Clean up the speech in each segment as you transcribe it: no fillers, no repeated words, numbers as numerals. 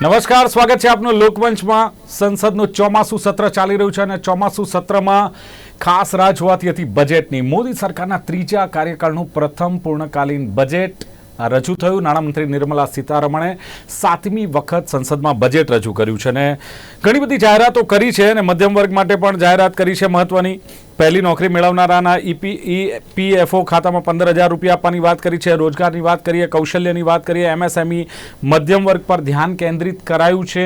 નમસ્કાર, સ્વાગત છે આપનું લોકમંચમાં. સંસદનું ચોમાસું સત્ર ચાલી રહ્યું છે અને ચોમાસું સત્રમાં ખાસ રાહ જોવાતી હતી બજેટની. મોદી સરકારના ત્રીજા કાર્યકાળનું પ્રથમ પૂર્ણકાલીન બજેટ રજૂ થયું. નાણામંત્રી નિર્મલા સીતારમણે 7મી વખત સંસદમાં બજેટ રજૂ કર્યું છે અને ઘણી બધી જાહેરાતો કરી છે અને મધ્યમ વર્ગ માટે પણ જાહેરાત કરી છે મહત્વની. પહેલી નોકરી મેળવનારાના ઈપીએફઓ ખાતામાં 15,000 રૂપિયા આપવાની વાત કરી છે. રોજગારની વાત કરીએ, કૌશલ્યની વાત કરીએ, એમએસએમઈ મધ્યમ વર્ગ પર ધ્યાન કેન્દ્રિત કરાયું છે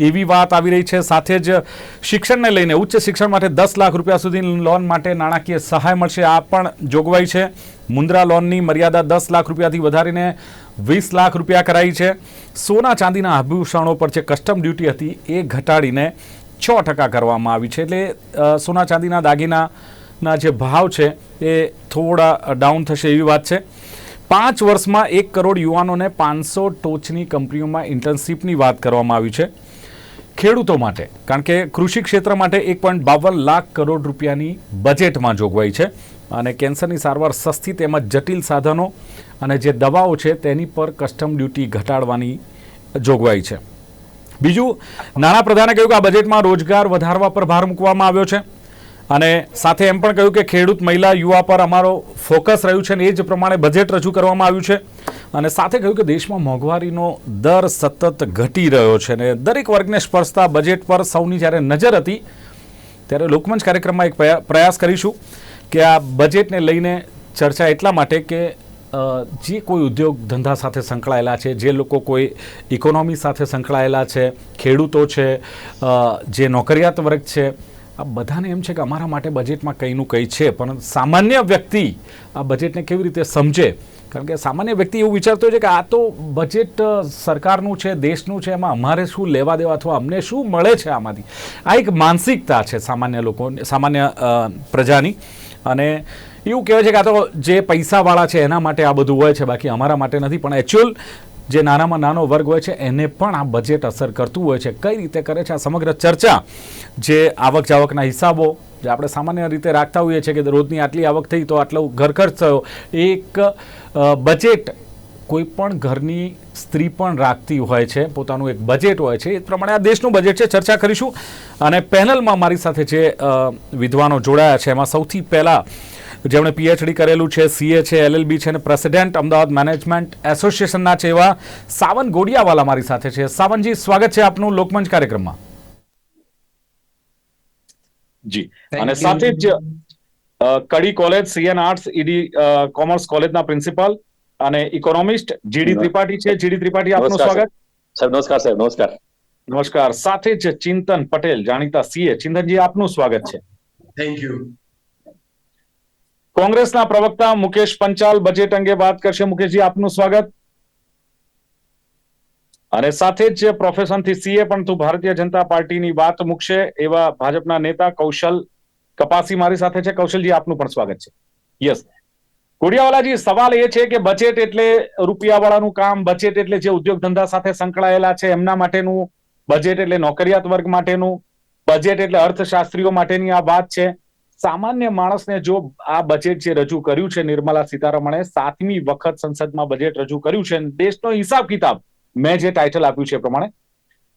એવી વાત આવી રહી છે. સાથે જ શિક્ષણને લઈને ઉચ્ચ શિક્ષણ માટે 10 લાખ રૂપિયા સુધીની લોન માટે નાણાકીય સહાય મળશે, આ પણ જોગવાઈ છે. મુદ્રા લોનની મર્યાદા 10 લાખ રૂપિયાથી વધારીને 20 લાખ રૂપિયા કરાઈ છે. સોના ચાંદીના આભૂષણો પર જે કસ્ટમ ડ્યુટી હતી એ ઘટાડીને 6% કરવામાં આવી છે. એટલે સોના ચાંદીના દાગીનાના જે ભાવ છે એ થોડા ડાઉન થશે એવી વાત છે. 5 વર્ષમાં 1 કરોડ યુવાનોને 500 ટોચની કંપનીઓમાં ઇન્ટર્નશીપની વાત કરવામાં આવી છે. ખેડૂતો માટે, કારણ કે કૃષિ ક્ષેત્ર માટે 1.52 લાખ કરોડ રૂપિયાની બજેટમાં જોગવાઈ છે અને કેન્સરની સારવાર સસ્તી તેમજ જટિલ સાધનો અને જે દવાઓ છે તેની પર કસ્ટમ ડ્યુટી ઘટાડવાની જોગવાઈ છે. બીજું, નાણાપ્રધાને કહ્યું કે આ બજેટમાં રોજગાર વધારવા પર ભાર મૂકવામાં આવ્યો છે અને સાથે એમ પણ કહ્યું કે ખેડૂત, મહિલા, યુવા પર અમારો ફોકસ રહ્યું છે અને એ જ પ્રમાણે બજેટ રજૂ કરવામાં આવ્યું છે. અને સાથે કહ્યું કે દેશમાં મોંઘવારીનો દર સતત ઘટી રહ્યો છે અને દરેક વર્ગને સ્પર્શતા બજેટ પર સૌની જ્યારે નજર હતી ત્યારે લોકમંચ કાર્યક્રમમાં એક પ્રયાસ કરીશું કે આ બજેટને લઈને ચર્ચા એટલા માટે કે જે કોઈ ઉદ્યોગ ધંધા સાથે સંકળાયેલા છે, જે લોકો કોઈ ઇકોનોમી સાથે સંકળાયેલા છે, ખેડૂતો છે, જે નોકરિયાત વર્ગ છે, આ બધાને એમ છે કે અમારા માટે બજેટમાં કંઈનું કંઈ છે, પણ સામાન્ય વ્યક્તિ આ બજેટને કેવી રીતે સમજે? કારણ કે સામાન્ય વ્યક્તિ એવું વિચારતો હોય છે કે આ તો બજેટ સરકારનું છે, દેશનું છે, એમાં અમારે શું લેવા દેવા અથવા અમને શું મળે છે આમાંથી. આ એક માનસિકતા છે સામાન્ય લોકો, સામાન્ય પ્રજાની. અને એવું કહેવાય છે કે આ તો જે પૈસાવાળા છે એના માટે આ બધું હોય છે, બાકી અમારા માટે નથી. પણ એકચ્યુઅલ જે નાનામાં નાનો વર્ગ હોય છે એને પણ આ બજેટ અસર કરતું હોય છે. કઈ રીતે કરે છે આ સમગ્ર ચર્ચા, જે આવક જાવકના હિસાબો જે આપણે સામાન્ય રીતે રાખતા હોઈએ છીએ કે રોજની આટલી આવક થઈ તો આટલો ઘર ખર્ચ થયો, એક બજેટ કોઈ પણ ઘરની સ્ત્રી પણ રાખતી હોય છે, પોતાનું એક બજેટ હોય છે. એ પ્રમાણે આ દેશનું બજેટ છે. ચર્ચા કરીશું અને પેનલમાં મારી સાથે જે વિદ્વાનો જોડાયા છે એમાં સૌથી પહેલાં જેમણે પીએચડી કરેલું છે, સીએ છે, એલએલબી છે અને પ્રેસિડેન્ટ અમદાવાદ મેનેજમેન્ટ એસોસિએશનના છે એવા સાવન ગોડિયાવાલા મારી સાથે છે. સાવનજી, સ્વાગત છે આપનું લોકમંચ કાર્યક્રમમાં. જી, અને સાથે જ Kadi college CN arts ED commerce કોલેજના પ્રિન્સિપાલ અને ઇકોનોમિસ્ટ જીડી ત્રિપાઠી છે. જીડી ત્રિપાઠી, આપનું સ્વાગત. સાહેબ નમસ્કાર. સાહેબ નમસ્કાર. નમસ્કાર. સાથે જ ચિંતન પટેલ, જાણીતા સીએ. ચિંતનજી, આપનું સ્વાગત છે. Thank you. કોંગ્રેસના પ્રવક્તા મુકેશ પંચાલ બજેટ અંગે વાત કરશે. મુકેશજી, આપનું સ્વાગત. અને સાથે જ પ્રોફેશનથી સીએ પણ તું ભારતીય જનતા પાર્ટીની વાત મૂકશે એવા ભાજપના નેતા કૌશલ કપાસી મારી સાથે છે. કૌશલજી, આપનું પણ સ્વાગત છે. યસ, ગોડિયાવાલાજી, સવાલ એ છે કે બજેટ એટલે રૂપિયાવાળાનું કામ, બજેટ એટલે જે ઉદ્યોગ ધંધા સાથે સંકળાયેલા છે એમના માટેનું, બજેટ એટલે નોકરિયાત વર્ગ માટેનું, બજેટ એટલે અર્થશાસ્ત્રીઓ માટેની આ વાત છે. સામાન્ય માણસને જો આ બજેટ જે રજૂ કર્યું છે નિર્મલા સીતારમણે 7મી વખત સંસદમાં બજેટ રજૂ કર્યું છે, દેશનો હિસાબ કિતાબ મેં જે ટાઇટલ આપ્યું છે એ પ્રમાણે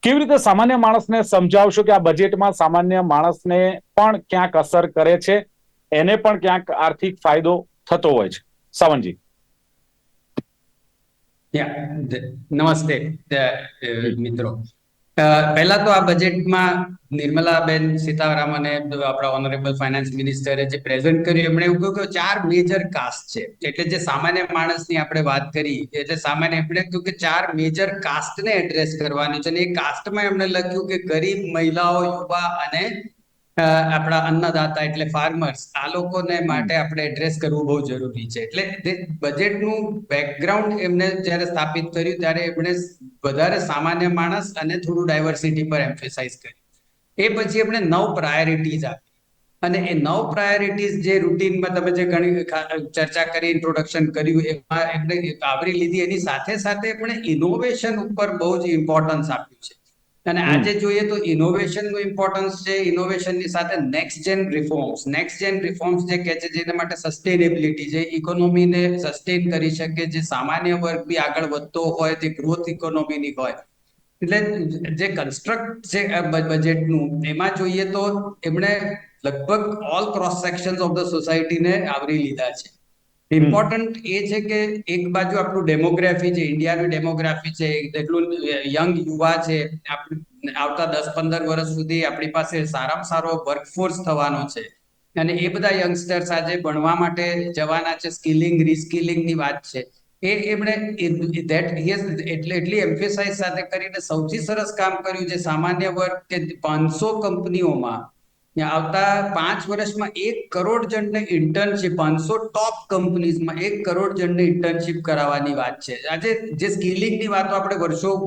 કેવી રીતે સામાન્ય માણસને સમજાવશો કે આ બજેટમાં સામાન્ય માણસને પણ ક્યાંક અસર કરે છે, એને પણ ક્યાંક આર્થિક ફાયદો થતો હોય છે? સાવનજી. નમસ્તે મિત્રો. પહેલા તો આ બજેટમાં નિર્મલાબેન સીતારામને, આપણા ઓનરેબલ ફાઇનાન્સ મિનિસ્ટરે જે પ્રેઝન્ટ કર્યું, એમણે એવું કહ્યું કે 4 મેજર કાસ્ટ છે. એટલે જે સામાન્ય માણસની આપણે વાત કરી, એટલે સામાન્ય એમણે કહ્યું કે 4 મેજર કાસ્ટને એડ્રેસ કરવાની છે. અને એ કાસ્ટમાં એમણે લખ્યું કે ગરીબ, મહિલાઓ, યુવા અને આપણા અન્નદાતા એટલે ફાર્મર્સ, આ લોકોને માટે આપણે એડ્રેસ કરવું બહુ જરૂરી છે. એટલે બજેટનું બેકગ્રાઉન્ડ એમને જ્યારે સ્થાપિત કર્યું ત્યારે એમણે વધારે સામાન્ય માણસ અને થોડું ડાયવર્સિટી પર એમ્ફેસાઇઝ કર્યું. એ પછી એમણે 9 પ્રાયોરિટીઝ આપી અને એ 9 પ્રાયોરિટીઝ જે રૂટીનમાં તમે જે ઘણી ચર્ચા કરી, ઇન્ટ્રોડક્શન કર્યું, એમાં એમણે આવરી લીધી. એની સાથે સાથે એમણે ઇનોવેશન ઉપર બહુ જ ઇમ્પોર્ટન્સ આપ્યું છે. અને આજે જોઈએ તો ઇનોવેશનનું ઇમ્પોર્ટન્સ છે. ઇનોવેશનની સાથે નેક્સ્ટ જેન રિફોર્મ્સ જે કહે છે, જેના માટે સસ્ટેનેબિલિટી છે, ઇકોનોમીને સસ્ટેન કરી શકે, જે સામાન્ય વર્ગ બી આગળ વધતો હોય, જે ગ્રોથ ઇકોનોમીની હોય. એટલે જે કન્સ્ટ્રક્ટ છે બજેટનું, એમાં જોઈએ તો એમણે લગભગ all cross section of the સોસાયટીને આવરી લીધા છે. ઇમ્પોર્ટન્ટ એ છે કે એક બાજુ આપણું ડેમોગ્રાફી છે, ઇન્ડિયાનું ડેમોગ્રાફી છે, એટલું યંગ યુવા છે, આવતા 10-15 વર્ષ સુધી આપણી પાસે સારામાં સારો વર્કફોર્સ થવાનો છે. અને એ બધા યંગસ્ટર્સ આજે ભણવા માટે જવાના છે. સ્કિલિંગ રિસ્કિલિંગની વાત છે. એમણે એટલી એમ્ફેસાઇઝ સાથે કરીને સૌથી સરસ કામ કર્યું છે. સામાન્ય વર્ગ કે 500 કંપનીઓમાં આવતા 5 વર્ષમાં 1 કરોડ જણને ઇન્ટર્નશીપ, 500 ટોપ કંપનીઝમાં 1 કરોડ જણને ઇન્ટર્નશીપ કરાવવાની વાત છે. આજે જે સ્કિલિંગની વાતો આપણે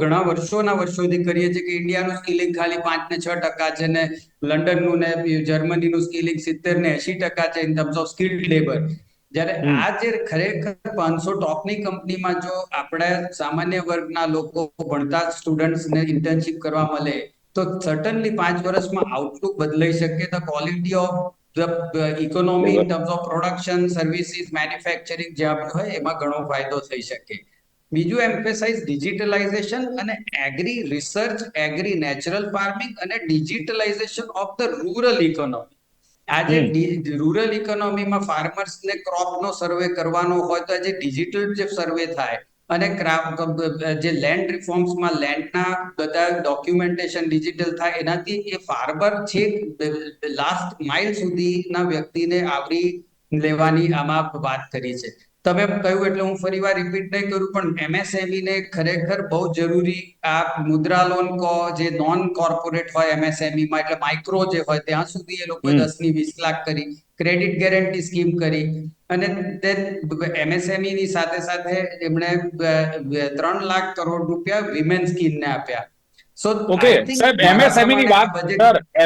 ઘણા વર્ષોથી કરીએ છીએ કે ઇન્ડિયાનું સ્કિલિંગ ખાલી 5 ને 6% છે ને લંડનનું ને જર્મનીનું સ્કિલિંગ 70 ને 80% છે in terms of skilled labour. જ્યારે આ જે ખરેખર 500 ટોપની કંપનીમાં જો આપણે સામાન્ય વર્ગના લોકો ભણતા સ્ટુડન્ટ્સને ઇન્ટર્નશીપ કરવા મળે તો સર્ટનલી 5 વર્ષમાં આઉટલુક બદલાઈ શકે. The quality of the economy in terms of production, services, manufacturing જ્યાં હોય એમાં ઘણો ફાયદો થઈ શકે. બીજું એમ્ફેસાઇઝ ડિજિટલાઇઝેશન અને agri research, agri natural farming અને digitalization of the rural economy. આજે રૂરલ ઇકોનોમીમાં ફાર્મર્સને ક્રોપનો સર્વે કરવાનો હોય તો આજે ડિજિટલ જે સર્વે થાય અને જે લેન્ડ રિફોર્મ્સમાં લેન્ડના બધા ડોક્યુમેન્ટેશન ડિજિટલ થાય, એનાથી એ ફાર્મર છે લાસ્ટ માઇલ સુધીના વ્યક્તિને આવરી લેવાની આમાં વાત કરી છે. તમે કહ્યું એટલે હું ફરી વાર રિપીટ નહીં કરું, પણ MSME ને ખરેખર બહુ જરૂરી આ મુદ્રા લોન જે નોન કોર્પોરેટ હોય MSME માં, એટલે માઇક્રો જે હોય ત્યાં સુધી એ લોકોએ 10 ની 20 લાખ કરી, ક્રેડિટ ગેરંટી સ્કીમ કરી, અને MSME ની સાથે સાથે એમણે 3 લાખ કરોડ રૂપિયા વિમેન સ્કીમને આપ્યા. ઓકે સાહેબ,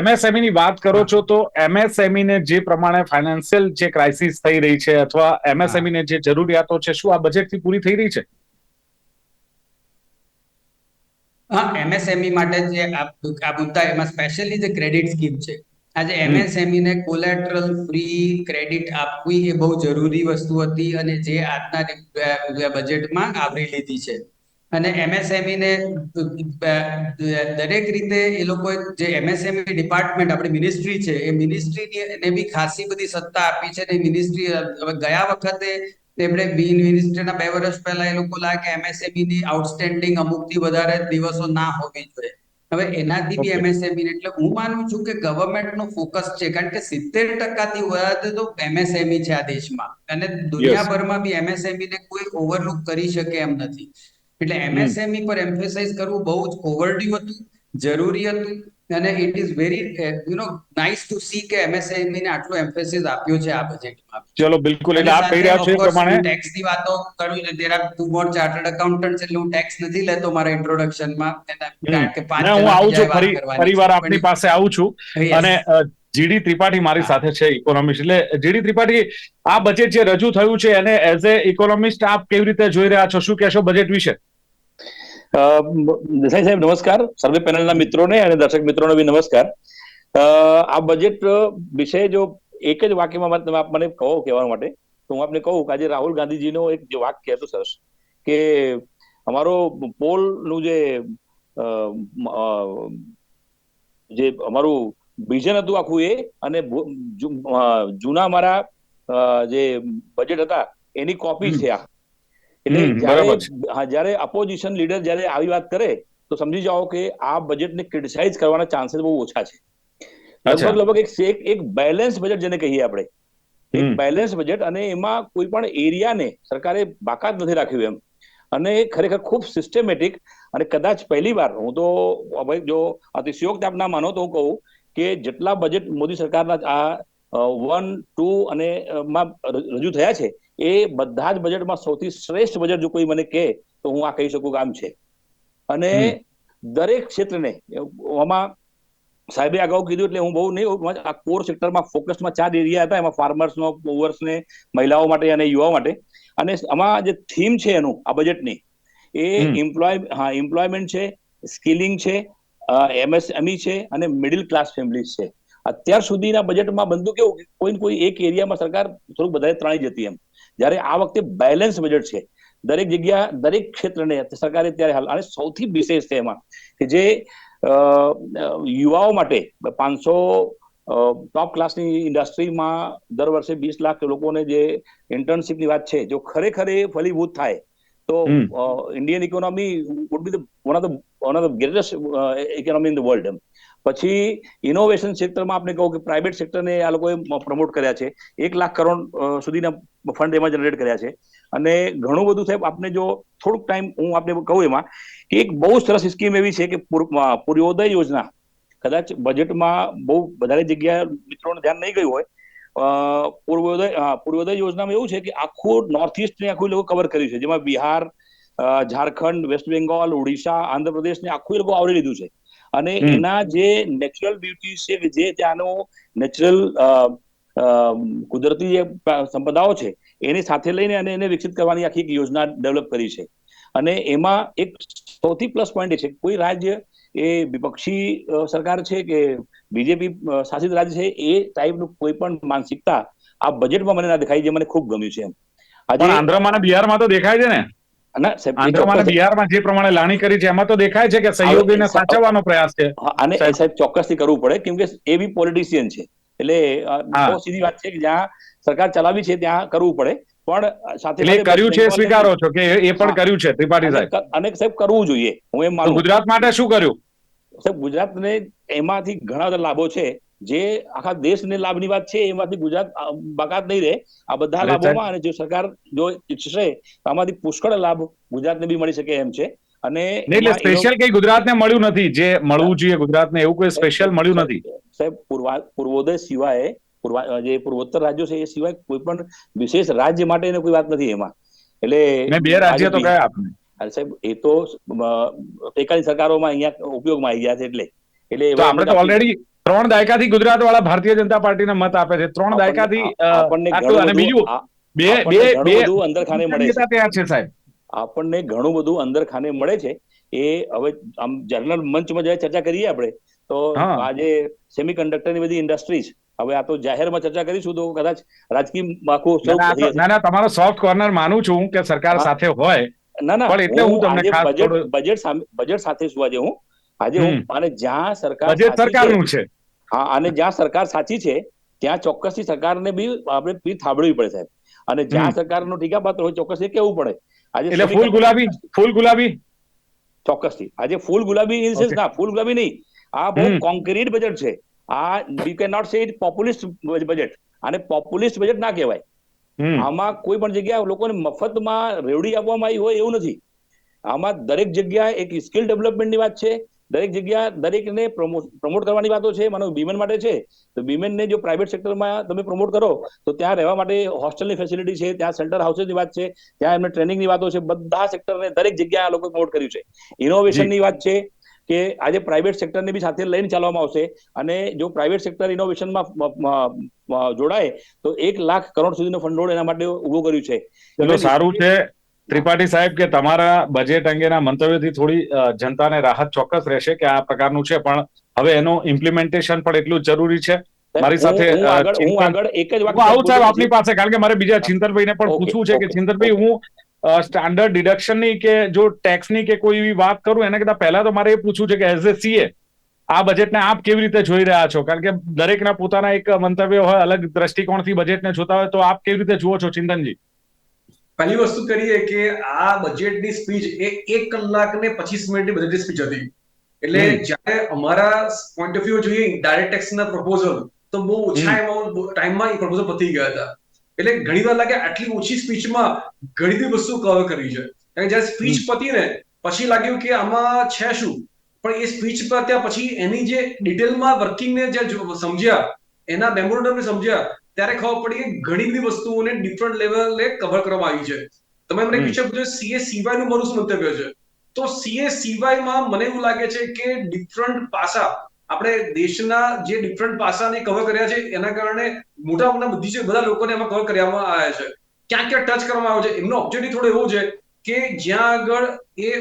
MSME ની વાત કરો છો તો MSME ને જે પ્રમાણે ફાઇનાન્શિયલ જે ક્રાઇસિસ થઈ રહી છે અથવા MSME ને જે જરૂરિયાતો છે, શું આ બજેટથી પૂરી થઈ રહી છે? હા, MSME માટે જે આ મુદ્દા એમાં સ્પેશિયલી જે ક્રેડિટ સ્કીમ છે, આજે MSME ને કોલેટરલ ફ્રી ક્રેડિટ આપવી એ બહુ જરૂરી વસ્તુ હતી અને જે આજના બજેટમાં આવરી લીધી છે. અને MSME ને દરેક રીતે એ લોકો જે MSME ડિપાર્ટમેન્ટ આપણી મિનિસ્ટ્રી છે, એ મિનિસ્ટ્રીને બી ખાસી બધી સત્તા આપી છે. ને મિનિસ્ટ્રી ગયા વખતે તેમણે મિનિસ્ટ્રીના 2 વર્ષ પહેલા એ લોકો લાગે કે MSME ની આઉટસ્ટેન્ડિંગ અમુકથી વધારે દિવસો ના હોવી જોઈએ. હવે એનાથી બી MSME ને, એટલે હું માનું છું કે ગવર્મેન્ટનો ફોકસ છે, કારણ કે 70% વધારે તો MSME છે આ દેશમાં, અને દુનિયાભરમાં બી MSME ને કોઈ ઓવરલુક કરી શકે એમ નથી. એટલે MSME પર એમ્ફેસાઇઝ કરવું બહુ જ ઓવરડ્યુ હતું, જરૂરી હતું, અને it is very nice to C કે MSME ને આટલું એમ્ફેસિસ આપ્યું છે આ બજેટમાં. ચલો બિલકુલ, એટલે આપ કહી રહ્યા છો એ પ્રમાણે ટેક્સ ની વાતો કરું છું. there are 2 more chartered accountants, એટલે હું ટેક્સ નથી લેતો મારા ઇન્ટ્રોડક્શનમાં, કારણ કે 5 હું જણા આવું છું, બીજાએ વાત કરવાની ફરીવાર છે. આપની પાસે આવું છું. અને જીડી ત્રિપાઠી મારી સાથે છે, ઇકોનોમિસ્ટ. એટલે જીડી ત્રિપાઠી, આ બજેટ જે રજૂ થયું છે એને એઝ એ ઇકોનોમિસ્ટ આપ કેવી રીતે જોઈ રહ્યા છો? શું કહેશો બજેટ વિશે? દેસાઈ સાહેબ નમસ્કાર, સર્વે પેનલના મિત્રોને અને દર્શક મિત્રોને બી નમસ્કાર. આ બજેટ વિશે જો એક જ વાક્યમાં તમે આપ મને કહો કહેવા માટે, તો હું આપને કહું કે આજે રાહુલ ગાંધીજીનો એક જે વાક્ય હતું સરસ, કે અમારો પોલનું જે અમારું વિઝન હતું આખું એ, અને જૂના અમારા જે બજેટ હતા એની કોપી છે આ. એટલે જયારે અપોઝિશન લીડર જયારે આવી વાત કરે તો સમજી જાઓ કે આ બજેટને ક્રિટિસાઇઝ કરવાના ચાન્સીસ બહુ ઓછા છે. લગભગ એક બેલેન્સ બજેટ જેને કહીએ આપણે, એક બેલેન્સ બજેટ, અને એમાં કોઈ પણ એરિયાને સરકારે બાકાત નથી રાખ્યું એમ, અને ખરેખર ખૂબ સિસ્ટમેટિક. અને કદાચ પહેલી વાર, હું તો જો અતિશયોક્તિ આપ ના માનો તો હું કહું કે જેટલા બજેટ મોદી સરકારના આ 1, 2 અને માં રજૂ થયા છે, એ બધા જ બજેટમાં સૌથી શ્રેષ્ઠ બજેટ જો કોઈ મને કહે તો હું આ કહી શકું કે આમ છે. અને દરેક ક્ષેત્રને આમાં સાહેબે અગાઉ કીધું એટલે હું બહુ નહીં, આ કોર સેક્ટરમાં ફોકસમાં 4 એરિયા હતા, એમાં ફાર્મર્સનો, મૂવર્સને, મહિલાઓ માટે અને યુવાઓ માટે. અને આમાં જે થીમ છે એનું આ બજેટની, એ એમ્પ્લોયમેન્ટ છે, સ્કિલિંગ છે, MSME છે અને મિડલ ક્લાસ ફેમિલીઝ છે. અત્યાર સુધીના બજેટમાં બનતું કેવું કે કોઈ ને કોઈ એક એરિયામાં સરકાર થોડુંક વધારે ત્રાણી જતી એમ, જ્યારે આ વખતે બેલેન્સ બજેટ છે. દરેક જગ્યા દરેક ક્ષેત્રને સરકારે ત્યારે હાલ, અને સૌથી વિશેષ છે એમાં કે જે યુવાઓ માટે 500 ટોપ ક્લાસની ઇન્ડસ્ટ્રીમાં દર વર્ષે 20 લાખ લોકોને જે ઇન્ટર્નશીપની વાત છે, જો ખરેખર એ ફલીભૂત થાય તો Indian economy would be one of the greatest economy in the world એમ. પછી ઇનોવેશન ક્ષેત્રમાં આપણે કહું કે પ્રાઇવેટ સેક્ટરને આ લોકોએ પ્રમોટ કર્યા છે, 1 લાખ કરોડ સુધીના ફંડ એમાં જનરેટ કર્યા છે. અને ઘણું બધું સાહેબ, આપણે જો થોડુંક ટાઈમ હું આપણે કહું એમાં કે એક બહુ સરસ સ્કીમ એવી છે કે પૂર્વોદય યોજના, કદાચ બજેટમાં બહુ વધારે જગ્યાએ મિત્રોને ધ્યાન નહીં ગયું હોય. પૂર્વોદય યોજનામાં એવું છે કે આખું નોર્થ ઇસ્ટ ને આખું લોકો કવર કર્યું છે, જેમાં બિહાર, ઝારખંડ, વેસ્ટ બેંગોલ, ઓડિશા, આંધ્રપ્રદેશ ને આખું લોકો આવરી લીધું છે. અને એના જે નેચરલ બ્યુટી છે કે જે ત્યાંનો નેચરલ કુદરતી જે સંપદાઓ છે એની સાથે લઈને અને એને વિકસિત કરવાની આખી એક યોજના ડેવલપ કરી છે. અને એમાં એક સૌથી પ્લસ પોઈન્ટ એ છે, કોઈ રાજ્ય એ વિપક્ષી સરકાર છે કે બીજેપી શાસિત રાજ્ય છે, એ ટાઈપનું કોઈ પણ માનસિકતા આ બજેટમાં મને ના દેખાય, જે મને ખૂબ ગમ્યું છે એમ. આજે આંધ્રમાં અને બિહારમાં તો દેખાય છે ને, આંધ્રમાં અને બિહારમાં જે પ્રમાણે લાણી કરી છે એમાં તો દેખાય છે કે સહયોગીને સાચવવાનો પ્રયાસ છે. અને એ સાહેબ ચોક્કસથી કરવું પડે, કેમ કે એ બી પોલિટિશિયન છે, એટલે બહુ સીધી વાત છે કે જ્યાં સરકાર ચલાવી છે ત્યાં કરવું પડે. પણ સાથે કર્યું છે, સ્વીકારો છો કે એ પણ કર્યું છે ત્રિપાઠી સાહેબ? અને સાહેબ કરવું જોઈએ, હું એમ માનું. ગુજરાત માટે શું કર્યું સાહેબ? ગુજરાતને એમાંથી ઘણા બધા લાભો છે, જે આખા દેશને લાભની વાત છે, એમાંથી ગુજરાત બાકાત નહીં રહે આ બધા લાભોમાં. અને જો સરકાર જો ઈચ્છશે તો આમાંથી પુષ્કળ લાભ ગુજરાતને બી મળી શકે એમ છે. અને એટલે સ્પેશિયલ કઈ ગુજરાતને મળ્યું નથી, જે મળવું જોઈએ ગુજરાતને એવું કોઈ સ્પેશિયલ મળ્યું નથી સાહેબ. પૂર્વોદય સિવાય જે પૂર્વોત્તર રાજ્યો છે એ સિવાય કોઈ પણ વિશેષ રાજ્ય માટે કોઈ વાત નથી એમાં. એટલે 2 રાજ્ય તો કયા આપને સાહેબ? એ તો ટેકાની સરકારોમાં અહીંયા ઉપયોગમાં આવી ગયા છે. એટલે આપણે તો ઓલરેડી 3 દાયકાથી ગુજરાત વાળા ભારતીય જનતા પાર્ટીને મત આપે છે, 3 દાયકાથી. અને બીજું બે અંદરખાને મળે છે સાહેબ, આપણને ઘણું બધું અંદરખાને મળે છે. એ હવે આમ જનરલ મંચમાં જયારે ચર્ચા કરીએ આપણે તો આજે સેમિકન્ડક્ટરની બધી ઇન્ડસ્ટ્રીઝ, હવે આ તો જાહેરમાં ચર્ચા કરીશું તો કદાચ રાજકીય આખું. ના, તમારો સોફ્ટ કોર્નર માનું છું કે સરકાર સાથે હોય. ના, પણ એટલે હું તમને ખાસ બજેટ સાથે શું આજે હું અને જ્યાં સરકાર સરકારનું છે, હા, અને જ્યાં સરકાર સાચી છે ત્યાં ચોક્કસથી સરકારને બી આપણે પીઠ થાબડવી પડે સાહેબ. અને જ્યાં સરકારનો ટીકા પાત્ર હોય ચોક્કસ એ કેવું પડે. આજે એટલે ફૂલ ગુલાબી ચોક્કસથી આજે ફૂલ ગુલાબી ઇન સેન્સ, ના, ફૂલ ગુલાબી નહીં, આ બહુ કોન્ક્રીટ બજેટ છે. આ you can not say it populist budget. આને પોપ્યુલિસ્ટ બજેટ ના કહેવાય. આમાં કોઈ પણ જગ્યાએ લોકોને મફતમાં રેવડી આપવામાં આવી હોય એવું નથી. આમાં દરેક જગ્યાએ એક સ્કિલ ડેવલપમેન્ટની વાત છે, દરેક જગ્યા દરેકને પ્રમોટ કરવાની વાતો છે. માનો વિમેન માટે છે તો વિમેનને જો પ્રાઇવેટ સેક્ટરમાં તમે પ્રમોટ કરો તો ત્યાં રહેવા માટે હોસ્ટેલની ફેસિલિટી છે, ત્યાં સેન્ટર હાઉસેસની વાત છે, ત્યાં એમને ટ્રેનિંગની વાતો છે. બધા સેક્ટરને દરેક જગ્યાએ આ લોકો પ્રમોટ કર્યું છે. ઇનોવેશનની વાત છે કે આજે પ્રાઇવેટ સેક્ટરને બી સાથે લઈને ચાલવામાં આવશે. અને જો પ્રાઇવેટ સેક્ટર ઇનોવેશનમાં જોડાય તો 1 લાખ કરોડ સુધીનો ફંડોળ એના માટે ઉભો કર્યું છે. ચલો, સારું છે ત્રિપાઠી સાહેબ કે તમારા બજેટ અંગેના મંતવ્યથી થોડી જનતાને રાહત ચોક્કસ રહેશે કે આ પ્રકારનું છે, પણ હવે એનું ઇમ્પ્લિમેન્ટેશન પણ એટલું જરૂરી છે. મારી સાથે આગળ એક જ વાત આવું સાહેબ આપની પાસે, કારણ કે મારે બીજા ચિંતનભાઈને પણ પૂછવું છે કે ચિંતનભાઈ, હું સ્ટાન્ડર્ડ ડિડક્શનની કે જો ટેક્સની કે કોઈ એવી વાત કરું એના કરતા પહેલા તો મારે એ પૂછવું છે કે એઝ એ સીએ આ બજેટને આપ કેવી રીતે જોઈ રહ્યા છો? કારણ કે દરેકના પોતાના એક મંતવ્ય હોય, અલગ દ્રષ્ટિકોણથી બજેટને જોતા હોય, તો આપ કેવી રીતે જુઓ છો ચિંતનજી? પહેલી વસ્તુ કરીએ કે આ બજેટની સ્પીચ એ 1 કલાક ને 25 મિનિટની બજેટની સ્પીચ હતી. એટલે જ્યારે અમારા પોઈન્ટ ઓફ વ્યૂ જોઈએ ડાયરેક્ટ ટેક્સના પ્રપોઝલ તો બહુ ઓછા ટાઈમમાં એ પ્રપોઝલ પતી ગયા હતા. એટલે ઘણી વાર લાગે આટલી ઓછી સ્પીચમાં ઘણી બધી વસ્તુ કવર કરી છે. કારણ કે જ્યારે સ્પીચ પતી ને પછી લાગ્યું કે આમાં છે શું, પણ એ સ્પીચ પર ત્યાં પછી એની જે ડિટેલમાં વર્કિંગને જે સમજ્યા, એના મેમોરેન્ડમને સમજ્યા, ત્યારે ખબર પડી કે ઘણી બધી વસ્તુઓને ડિફરન્ટ લેવલે કવર કરવામાં આવી છે. તમે મને પૂછ્યું સીએ સિવાયનું મારું શું મંતવ્ય છે, તો સીએ સિવાયમાં મને એવું લાગે છે કે ડિફરન્ટ પાસા, આપણે દેશના જે ડિફરન્ટ પાસાને કવર કર્યા છે એના કારણે મોટા મોટા બધા લોકોને એમાં કવર કરવામાં આવ્યા છે. ક્યાં ક્યાં ટચ કરવામાં આવ્યો છે, એમનો ઓબ્જેક્ટિવ થોડો એવો છે કે જ્યાં આગળ a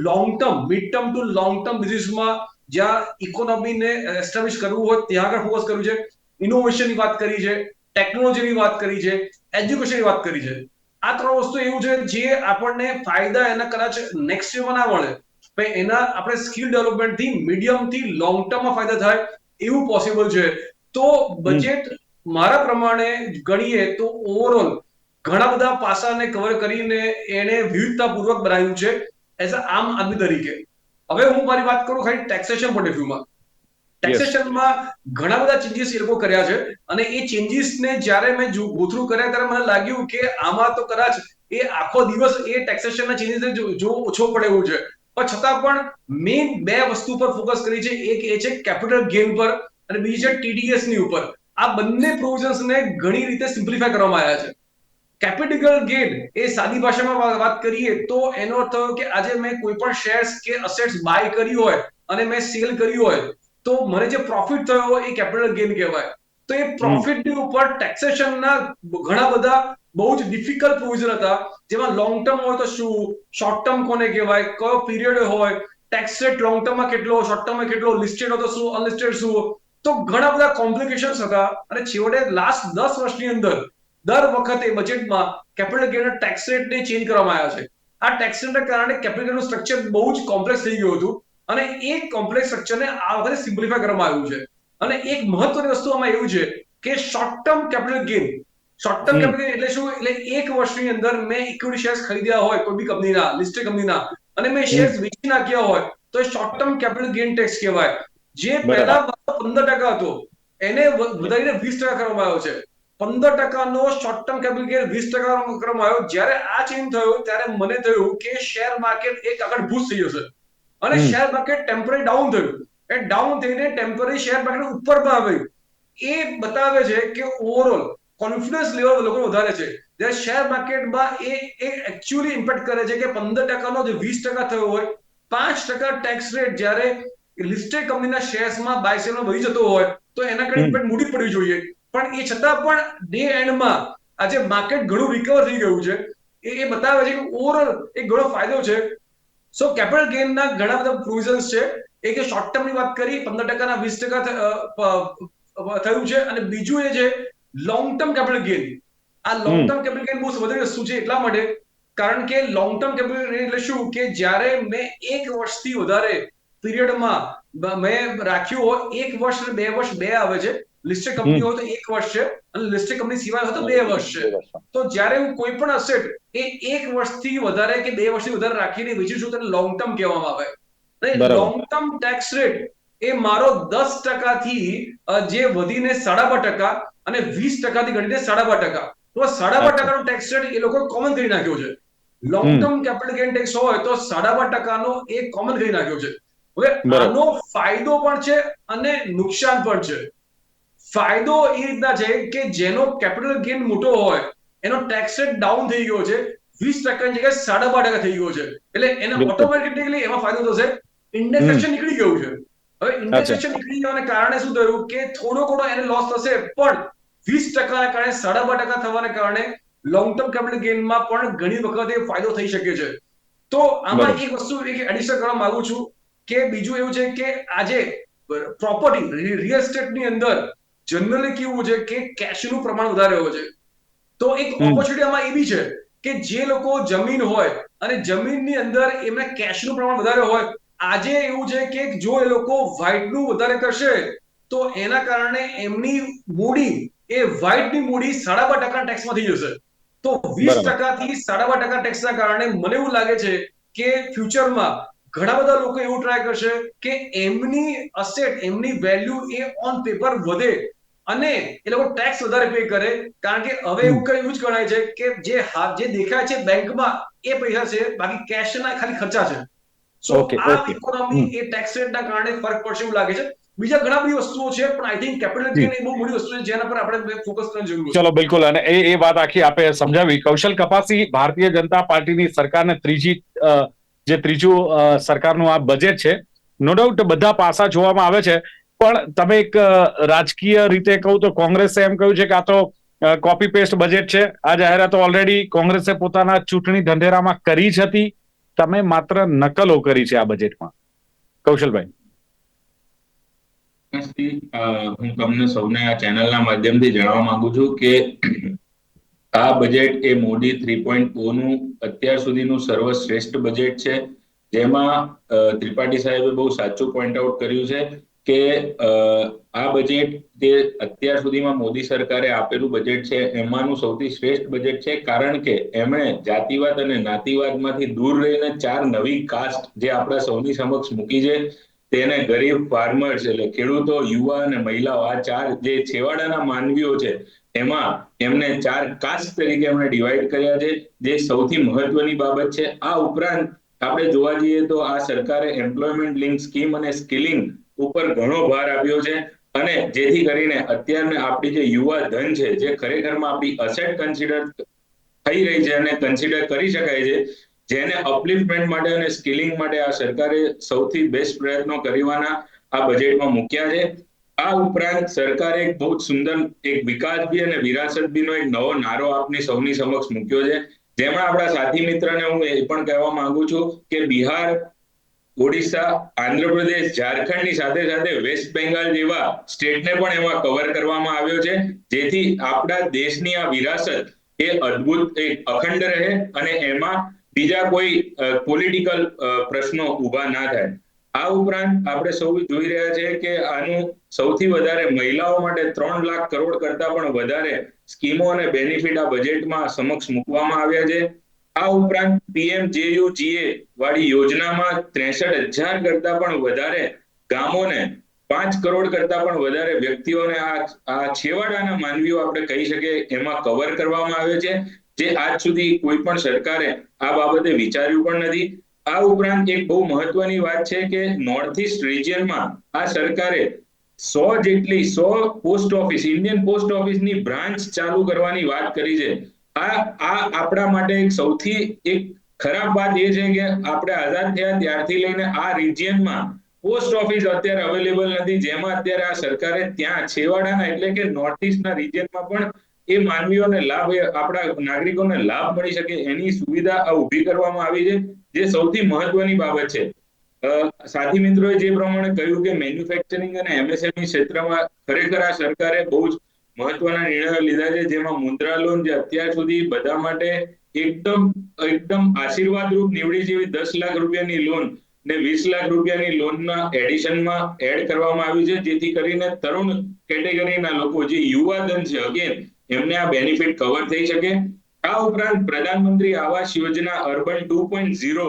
long term, mid term to long term બેઝિસમાં જ્યાં ઇકોનોમીને એસ્ટાબ્લિશ કરવું હોય ત્યાં આગળ ફોકસ કર્યું છે, ઇનોવેશનની વાત કરી છે, ટેકનોલોજીની વાત કરી છે, એજ્યુકેશનની વાત કરી છે. આ ત્રણ વસ્તુ એવું છે જે આપણને ફાયદા એના કદાચ નેક્સ્ટ યરમાં ના મળે, પણ એના આપણે સ્કિલ ડેવલપમેન્ટથી મીડિયમથી લોંગ ટર્મમાં ફાયદા થાય એવું પોસિબલ છે. તો બજેટ મારા પ્રમાણે ગણીએ તો ઓવરઓલ ઘણા બધા પાસાને કવર કરીને એને વિવિધતાપૂર્વક બનાવ્યું છે એઝ અ આમ આદમી તરીકે. હવે હું મારી વાત કરું ખાલી ટેક્સેશન પોઈન્ટ ઓફ વ્યૂમાં. ટેક્સેશનમાં ઘણા બધા ચેન્જીસ એ લોકો કર્યા છે, અને એ ચેન્જીસને જ્યારે મેં ગોથરૂ કર્યા ત્યારે મને લાગ્યું કે આમાં તો કદાચ એ આખો દિવસ એ ટેક્સેશનના ચેન્જીસને જો ઓછો પડે એવું છે, પણ છતાં પણ મેઇન બે વસ્તુ પર ફોકસ કરી છે. એક એ છે કેપિટલ ગેઇન પર અને બીજી છે ટીડીએસ ની ઉપર. આ બંને પ્રોવિઝન્સને ઘણી રીતે સિમ્પ્લિફાય કરવામાં આવ્યા છે. કેપિટલ ગેઇન એ સાદી ભાષામાં વાત કરીએ તો એનો અર્થ થયો કે આજે મેં કોઈ પણ શેર્સ કે અસેટ્સ બાય કરી હોય અને મેં સેલ કરી હોય તો મને જે પ્રોફિટ થયો એ કેપિટલ ગેઇન કહેવાય. તો એ પ્રોફિટની ઉપર ટેક્સેશનના ઘણા બધા બહુ જ ડિફિકલ્ટ પ્રોવિઝન હતા, જેમાં લોંગ ટર્મ હોય તો શું, શોર્ટ ટર્મ કોને કહેવાય, કયો પીરિયડ હોય, ટેક્સ રેટ લોંગ ટર્મમાં કેટલો, શોર્ટ ટર્મમાં કેટલો, લિસ્ટેડ હોય તો શું, અનલિસ્ટેડ શું. તો ઘણા બધા કોમ્પ્લિકેશન્સ હતા, અને છેવટે લાસ્ટ 10 વર્ષની અંદર દર વખતે બજેટમાં કેપિટલ ગેઇનના ટેક્સ રેટને ચેન્જ કરવામાં આવ્યા છે. આ ટેક્સ રેટના કારણે કેપિટલ ગેઇનનું સ્ટ્રક્ચર બહુ જ કોમ્પ્લેક્સ થઈ ગયું હતું, અને એ કોમ્પ્લેક્સ સ્ટ્રક્ચરને આ વખતે સિમ્પ્લિફાય કરવામાં આવ્યું છે. અને એક મહત્વની વસ્તુ આમાં એવું છે કે short term capital gain. Short term capital gain એટલે શું? એટલે એક વર્ષની અંદર મેં ઇક્વિટી શેર્સ ખરીદ્યા હોય કોઈ બી કંપનીના, લિસ્ટેડ કંપનીના, અને મેં શેર્સ વેચી નાખ્યા હોય તો એ short term capital gain tax કહેવાય. જે પહેલા 15% હતો એને વધારીને 20% કરવામાં આવ્યો છે. 15%નો શોર્ટ ટર્મ કેપિટલ ગેઇન 20% કરવામાં આવ્યો. જ્યારે આ ચેન્જ થયો ત્યારે મને થયું કે શેર માર્કેટ એક આગળ બૂસ્ટ થઈ જશે, અને શેર માર્કેટ ટેમ્પરરી ડાઉન થયું. એ ડાઉન થઈને ટેમ્પરરી શેર માર્કેટ ઉપર પણ આવ્યું. એ બતાવે છે કે ઓવરઓલ કોન્ફિડન્સ લેવલ લોકો વધારે છે. જ્યારે શેર માર્કેટમાં એ એકચ્યુઅલી ઇમ્પેક્ટ કરે છે કે 15%નો જે 20% થયો હોય, 5% ટેક્સ રેટ જ્યારે લિસ્ટેડ કંપનીના શેર્સમાં બાય સેલમાં વધી જતો હોય તો એના કારણે ઇમ્પેક્ટ મોટી પડવી જોઈએ. પણ એ છતાં પણ ડે એન્ડમાં આજે માર્કેટ ઘણું રિકવર થઈ ગયું છે. એ બતાવે છે કે ઓવરઓલ એક ઘણો ફાયદો છે. સો કેપિટલ ગેઇનના ઘણા બધા પ્રોવિઝન્સ છે. એક એ શોર્ટ ટર્મની વાત કરી, 15%ના 20% થયું છે, અને બીજું એ છે લોંગ ટર્મ કેપિટલ ગેઇન. આ લોંગ ટર્મ કેપિટલ ગેઇન બહુ વધારે વસ્તુ છે એટલા માટે કારણ કે લોંગ ટર્મ કેપિટલ ગેઇન એટલે શું કે જ્યારે મેં એક વર્ષથી વધારે પીરિયડમાં મેં રાખ્યું હોય, એક વર્ષ અને 2 વર્ષ બે આવે છે. લિસ્ટેડ કંપની હોય તો 1 વર્ષ છે, અને લિસ્ટેડ કંપની સિવાય હોય તો 2 વર્ષ છે. તો જ્યારે હું કોઈ પણ અસેટ એ 1 વર્ષથી વધારે કે 2 વર્ષથી વધારે રાખીને વેચું છું તેને લોંગ ટર્મ કહેવામાં આવે. લોંગ ટર્મ ટેક્સ રેટ એ મારો 10% થી જે વધીને 12.5% અને 20% થી ઘટીને 12.5%. તો 12.5% નો ટેક્સ રેટ એ લોકો કોમન કરી નાખ્યો છે. Long term capital gain tax હોય તો 12.5% નો એ કોમન કરી નાખ્યો છે. હવે આનો ફાયદો પણ છે અને નુકસાન પણ છે. ફાયદો એ રીતના છે કે જેનો કેપિટલ ગેઇન મોટો હોય એનો ટેક્સ રેટ ડાઉન થઈ ગયો છે, 20% ની જગ્યાએ 12.5% થઈ ગયો છે. એટલે એને ઓટોમેટિકલી એમાં ફાયદો થશે. ઇન્ડેક્સેશન નીકળી ગયું છે. હવે ઇન્ડેક્સેશન નીકળી જવાને કારણે શું થયું કે થોડો ઘણો એને લોસ થશે, પણ 20%ના કારણે 12.5% થવાને કારણે લોંગ ટર્મ કેપિટલ ગેઇનમાં પણ ઘણી વખત એ ફાયદો થઈ શકે છે. તો આમાં એક વસ્તુ એડિશન કરવા માંગુ છું કે બીજું એવું છે કે આજે પ્રોપર્ટી રિયલ એસ્ટેટની અંદર જનરલી કેવું છે કે કેશનું પ્રમાણ વધારે હોય છે. તો એક ઓપોર્ચ્યુનિટી આમાં એવી છે કે જે લોકો જમીન હોય અને જમીનની અંદર એમને કેશનું પ્રમાણ વધારે હોય, આજે એવું છે કે જો એ લોકો વ્હાઇટનું વધારે કરશે તો એના કારણે એમની મૂડી એ વ્હાઇટની મૂડી 12.5% ટેક્સમાં થઈ જશે. તો 20% થી 12.5% ટેક્સના કારણે મને એવું લાગે છે કે ફ્યુચરમાં ઘણા બધા લોકો એવું ટ્રાય કરશે કે એમની અસેટ, એમની વેલ્યુ એ ઓન પેપર વધે અને એ લોકો ટેક્સ વધારે પે કરે. કારણ કે હવે એવું જ ગણાય છે કે જે દેખાય છે બેંકમાં એ પૈસા છે, બાકી કેશના ખાલી ખર્ચા છે. સો આ ઇકોનોમી એ ટેક્સ રેટના કારણે ફરક પડશે એવું લાગે છે. બીજા ઘણા બધી વસ્તુઓ છે, પણ આઈ થિંક કેપિટલ ગેઇન એ બહુ મોટી વસ્તુ છે જેના પર આપણે ફોકસ કરવાની જરૂર છે. ચલો બિલકુલ, અને એ વાત આખી આપે સમજાવી. કૌશલ કપાસી, ભારતીય જનતા પાર્ટીની સરકારને ત્રીજું સરકારનું આ બજેટ છે. નો ડાઉટ બધા પાસા જોવામાં આવે છે, પણ તમે એક રાજકીય રીતે કહું તો કોંગ્રેસે એમ કહ્યું છે કે આ તો કોપી પેસ્ટ બજેટ છે. આ જાહેરાતો ઓલરેડી કોંગ્રેસે પોતાના ચૂંટણી ઢંઢેરામાં કરી જ હતી. તમે માત્ર નકલો કરી છે આ બજેટમાં. કૌશલભાઈ. હું તમને સૌને આ ચેનલના માધ્યમથી જણાવવા માંગુ છું કે આ બજેટ એ મોદી 3.0 નું અત્યાર સુધીનું સર્વશ્રેષ્ઠ બજેટ છે, જેમાં ત્રિપાઠી સાહેબે બહુ સાચું પોઈન્ટ આઉટ કર્યું છે કે આ બજેટ જે અત્યાર સુધીમાં મોદી સરકારે આપેલું બજેટ છે એમાંનું સૌથી શ્રેષ્ઠ બજેટ છે, કારણ કે એમણે જાતિવાદ અને નાતીવાદમાંથી દૂર રહીને 4 નવી કાસ્ટ જે આપણા સૌની સમક્ષ મૂકી છે, તેને ગરીબ ફાર્મર્સ એટલે ખેડૂતો, યુવા અને મહિલાઓ, આ 4 જે છેવાડાના માનવીઓ છે એમાં એમને 4 કાસ્ટ તરીકે એમણે ડિવાઈડ કર્યા છે, જે સૌથી મહત્વની બાબત છે. આ ઉપરાંત આપણે જોવા જઈએ તો આ સરકારે એમ્પ્લોયમેન્ટ લિંક સ્કીમ અને સ્કિલિંગ ઉપર ઘણો ભાર આપ્યો છે, અને જેથી કરીને અત્યારને આપણી જે યુવા ધન છે, જે ખરેખરમાં આપણી અસેટ કન્સિડર થઈ રહી છે અને કન્સિડર કરી શકાય છે, જેને અપલિફ્ટમેન્ટ માટે અને સ્કિલિંગ માટે આ સરકારે સૌથી બેસ્ટ પ્રયત્નો કરવાના આ બજેટમાં મૂક્યા છે. આ ઉપરાંત સરકારે એક બહુ સુંદર એક વિકાસ બી અને વિરાસત બીનો એક નવો નારો આપની સૌની સમક્ષ મૂક્યો છે, જેમાં આપણા સાથી મિત્રને હું એ પણ કહેવા માંગુ છું કે બિહાર, ઓડિશા, આંધ્રપ્રદેશ, ઝારખંડની સાથે સાથે વેસ્ટ બેંગાલ જેવા સ્ટેટને પણ એમાં કવર કરવામાં આવ્યો છે, જેથી આપણા દેશની આ વિરાસત એ અદ્ભુત એક અખંડ રહે અને એમાં બીજા કોઈ પોલિટિકલ પ્રશ્નો ઊભા ના થાય. આ ઉપરાંત આપણે સૌ જોઈ રહ્યા છે કે આનું સૌથી વધારે મહિલાઓ માટે 3 લાખ કરોડ કરતા પણ વધારે સ્કીમો અને બેનિફિટ આ બજેટમાં સમક્ષ મૂકવામાં આવ્યા છે. આ ઉપરાંત PMJUGA વાળી યોજનામાં 63,000 કરતા પણ વધારે ગામોને 5 કરોડ કરતા પણ વધારે વ્યક્તિઓને આ છેવાડાના માનવીઓ આપણે કહી શકીએ એમાં કવર કરવામાં આવે છે, જે આજ સુધી કોઈ પણ સરકારે આ બાબતે વિચાર્યું પણ નથી. આ ઉપરાંત એક બહુ મહત્વની વાત છે કે નોર્થ ઇસ્ટ રિજિયનમાં આ સરકારે 100 પોસ્ટ ઓફિસ, ઇન્ડિયન પોસ્ટ ઓફિસની બ્રાન્ચ ચાલુ કરવાની વાત કરી છે. આ આપણા માટે એક સૌથી એક ખરાબ વાત એ છે કે આપણે આઝાદ થયા ત્યારથી લઈને આ રિજિયનમાં પોસ્ટ ઓફિસ અત્યારે અવેલેબલ નથી, જેમાં અત્યારે આ સરકારે ત્યાં છેવાડાના એટલે કે નોર્થ ઇસ્ટના રિજિયનમાં પણ એ માનવીઓને લાભ, આપણા નાગરિકોને લાભ મળી શકે એની સુવિધા ઊભી કરવામાં આવી છે, જે સૌથી મહત્વની બાબત છે. સાથી મિત્રોએ જે પ્રમાણે કહ્યું કે મેન્યુફેક્ચરિંગ અને MSME ક્ષેત્રમાં ખરેખર આ સરકારે બહુ જ મહત્વના નિર્ણયો લીધા છે, જેમાં મુદ્રા લોન જે અત્યાર સુધી બધા માટે એકદમ આશીર્વાદરૂપ નીવડી જેવી 10 લાખ રૂપિયાની લોન ને 20 લાખ રૂપિયાની લોનના એડિશનમાં એડ કરવામાં આવી છે, જેથી કરીને તરુણ કેટેગરીના લોકો જે યુવા ધન છે અગેન એમને આ બેનિફિટ કવર થઈ શકે. આ ઉપરાંત પ્રધાનમંત્રી આવાસ યોજના અર્બન 2.0